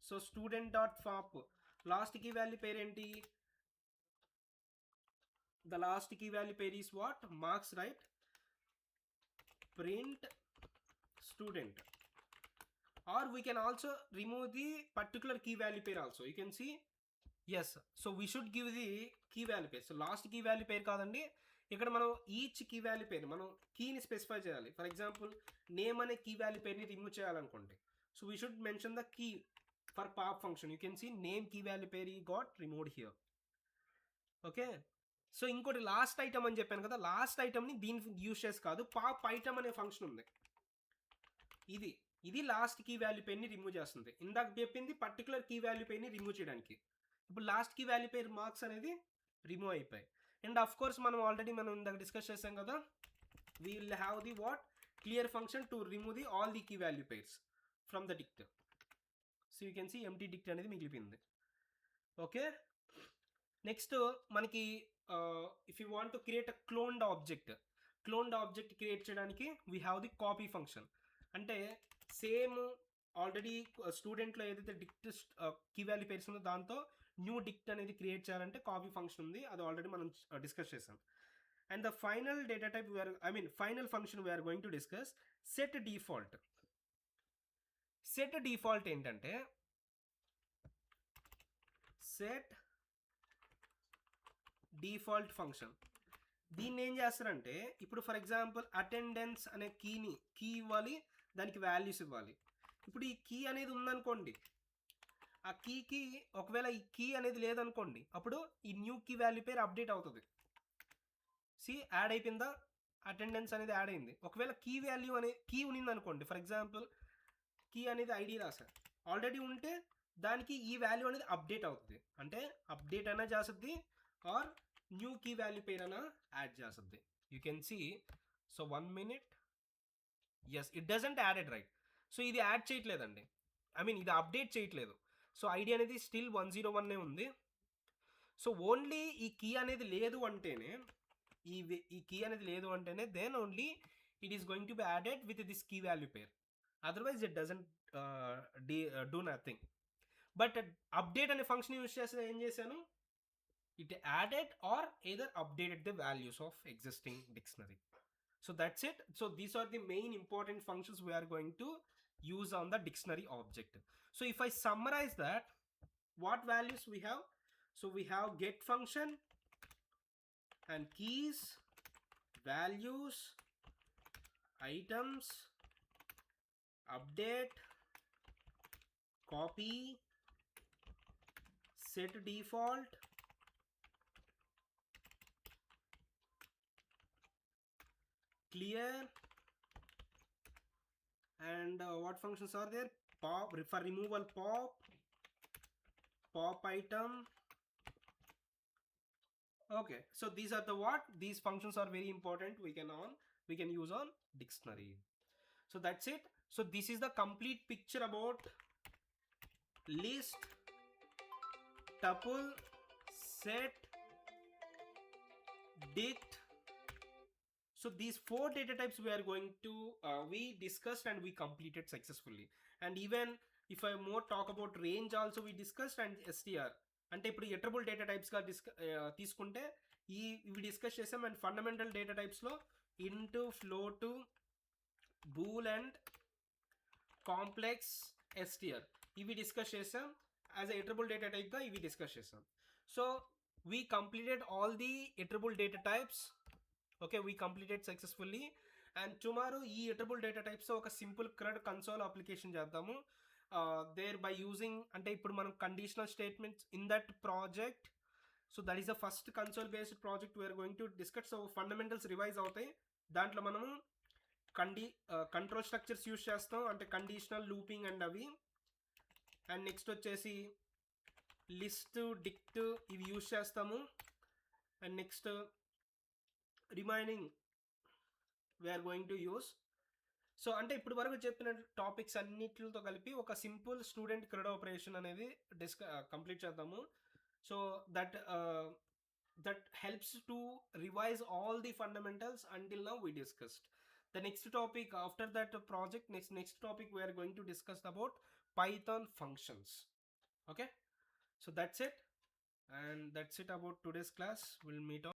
So student dot pop last key value pair ఏంటి? The last key value pair is what? Marks, right? Print student, or we can also remove the particular key value pair also. You can see, yes, so we should give the key value pair. So last key value pair కాదండి, ఇక్కడ మనం each key value పేర్ మనం కీని specify చేయాలి. For example name అనే key value పేర్ని remove చేయాలనుకోండి, so we should mention the key for pop function. You can see name key value pair ఈ got removed here. Okay, so ఇంకోటి last item అని చెప్పాను కదా, లాస్ట్ ఐటమ్ని దీనికి యూస్ చేసి కాదు, పాప్ ఐటమ్ అనే ఫంక్షన్ ఉంది. ఇది లాస్ట్ కీ వాల్యూ పేర్ని రిమూవ్ చేస్తుంది. ఇందాక చెప్పింది పర్టికులర్ కీ వాల్యూ పేర్ని రిమూవ్ చేయడానికి. ఇప్పుడు last key value pair marks అనేది రిమూవ్ అయిపోయాయి. అండ్ ఆఫ్ కోర్స్ మనం ఇందాక డిస్కస్ చేసాం కదా, we will have the what clear function to remove the all the key value pairs from the dict. So you can see empty dict అనేది మిగిలిపోయింది. Okay, next మనకి if you want to create a cloned object create చేయడానికి we have the copy function. అంటే same already స్టూడెంట్లో ఏదైతే డిక్ట్ key value pairs ఉందో దాంతో new డిక్ట్ అనేది create చేయాలంటే కాపీ ఫంక్షన్ ఉంది, అది ఆల్రెడీ మనం డిస్కస్ చేసాం. And the final data type final function we are going to discuss set default. Set default ఏంటంటే సెట్ డిఫాల్ట్ ఫంక్షన్. దీన్ని ఏం చేస్తారంటే, ఇప్పుడు ఫర్ ఎగ్జాంపుల్ అటెండెన్స్ అనే కీ ఇవ్వాలి, దానికి వాల్యూస్ ఇవ్వాలి. ఇప్పుడు ఈ కీ అనేది ఉందనుకోండి, ఆ కీకి ఒకవేళ ఈ కీ అనేది లేదనుకోండి, అప్పుడు ఈ న్యూ కీ వాల్యూ పేరు అప్డేట్ అవుతుంది. యాడ్ అయిపోయిందా, అటెండెన్స్ అనేది యాడ్ అయింది. ఒకవేళ కీ వాల్యూ అనే కీ ఉన్నింది అనుకోండి, ఫర్ ఎగ్జాంపుల్ కీ అనేది ఐడి రాశారు ఆల్రెడీ ఉంటే, దానికి ఈ వాల్యూ అనేది అప్డేట్ అవుతుంది. అంటే అప్డేట్ అయినా చేస్తుంది or new key value pair అయినా యాడ్ చేస్తుంది. You can see. So 1 minute, as it doesn't added, right? So ఇది యాడ్ చేయట్లేదండి, ఇది అప్డేట్ చేయట్లేదు. సో ఐడి అనేది స్టిల్ 101 ఉంది. సో ఓన్లీ ఈ కీ అనేది లేదు అంటేనే, ఈ కీ అనేది లేదు అంటేనే then only it is going to be added with this key value pair. Otherwise it doesn't do nothing. But update అనే ఫంక్షన్ యూస్ చేస్తే ఏం చేశాను, it added or either updated the values of existing dictionary. So that's it. So these are the main important functions we are going to use on the dictionary object. So if I summarize that, what values we have? So we have get function and keys, values, items, update, copy, set default, clear, and what functions are there? Pop, for removal, pop item. Okay, so these are the what? These functions are very important. We can use on dictionary. So that's it. So this is the complete picture about list, tuple, set, dict. So these 4 data types we are going to we discussed and we completed successfully. And even if I more talk about range also we discussed, and str అంటే ఇప్పుడు iterable data టైప్స్గా తీసుకుంటే ఇవి discuss చేసాం. And fundamental data టైప్స్లో int, float, bool and complex, STR ఇవి discuss చేసాం. As a iterable data టైప్గా ఇవి డిస్కస్ చేసాం. So we completed all the iterable data types. Okay, we completed successfully. And tomorrow ఈ ఇటరబుల్ డేటా టైప్స్ ఒక simple CRUD console application చేద్దాము. There by using, అంటే ఇప్పుడు మనం conditional statements in that project. So that is the first console based project we are going to discuss. So fundamentals revise అవుతాయి. దాంట్లో మనము control structures use చేస్తాం, అంటే కండిషనల్, లూపింగ్ అండ్ అవి. అండ్ నెక్స్ట్ వచ్చేసి లిస్ట్, డిక్ట్ ఇవి యూజ్ చేస్తాము. And next remaining we are going to use. So అంటే ఇప్పుడు వరకు చెప్పిన టాపిక్స్ అన్నిటితో కలిపి ఒక సింపుల్ స్టూడెంట్ క్రెడ్ ఆపరేషన్ అనేది కంప్లీట్ చేద్దాము. So that helps to revise all the fundamentals until now we discussed. The next topic after that project, next topic we are going to discuss about Python functions. Okay, so that's it, and that's it about today's class. We'll meet on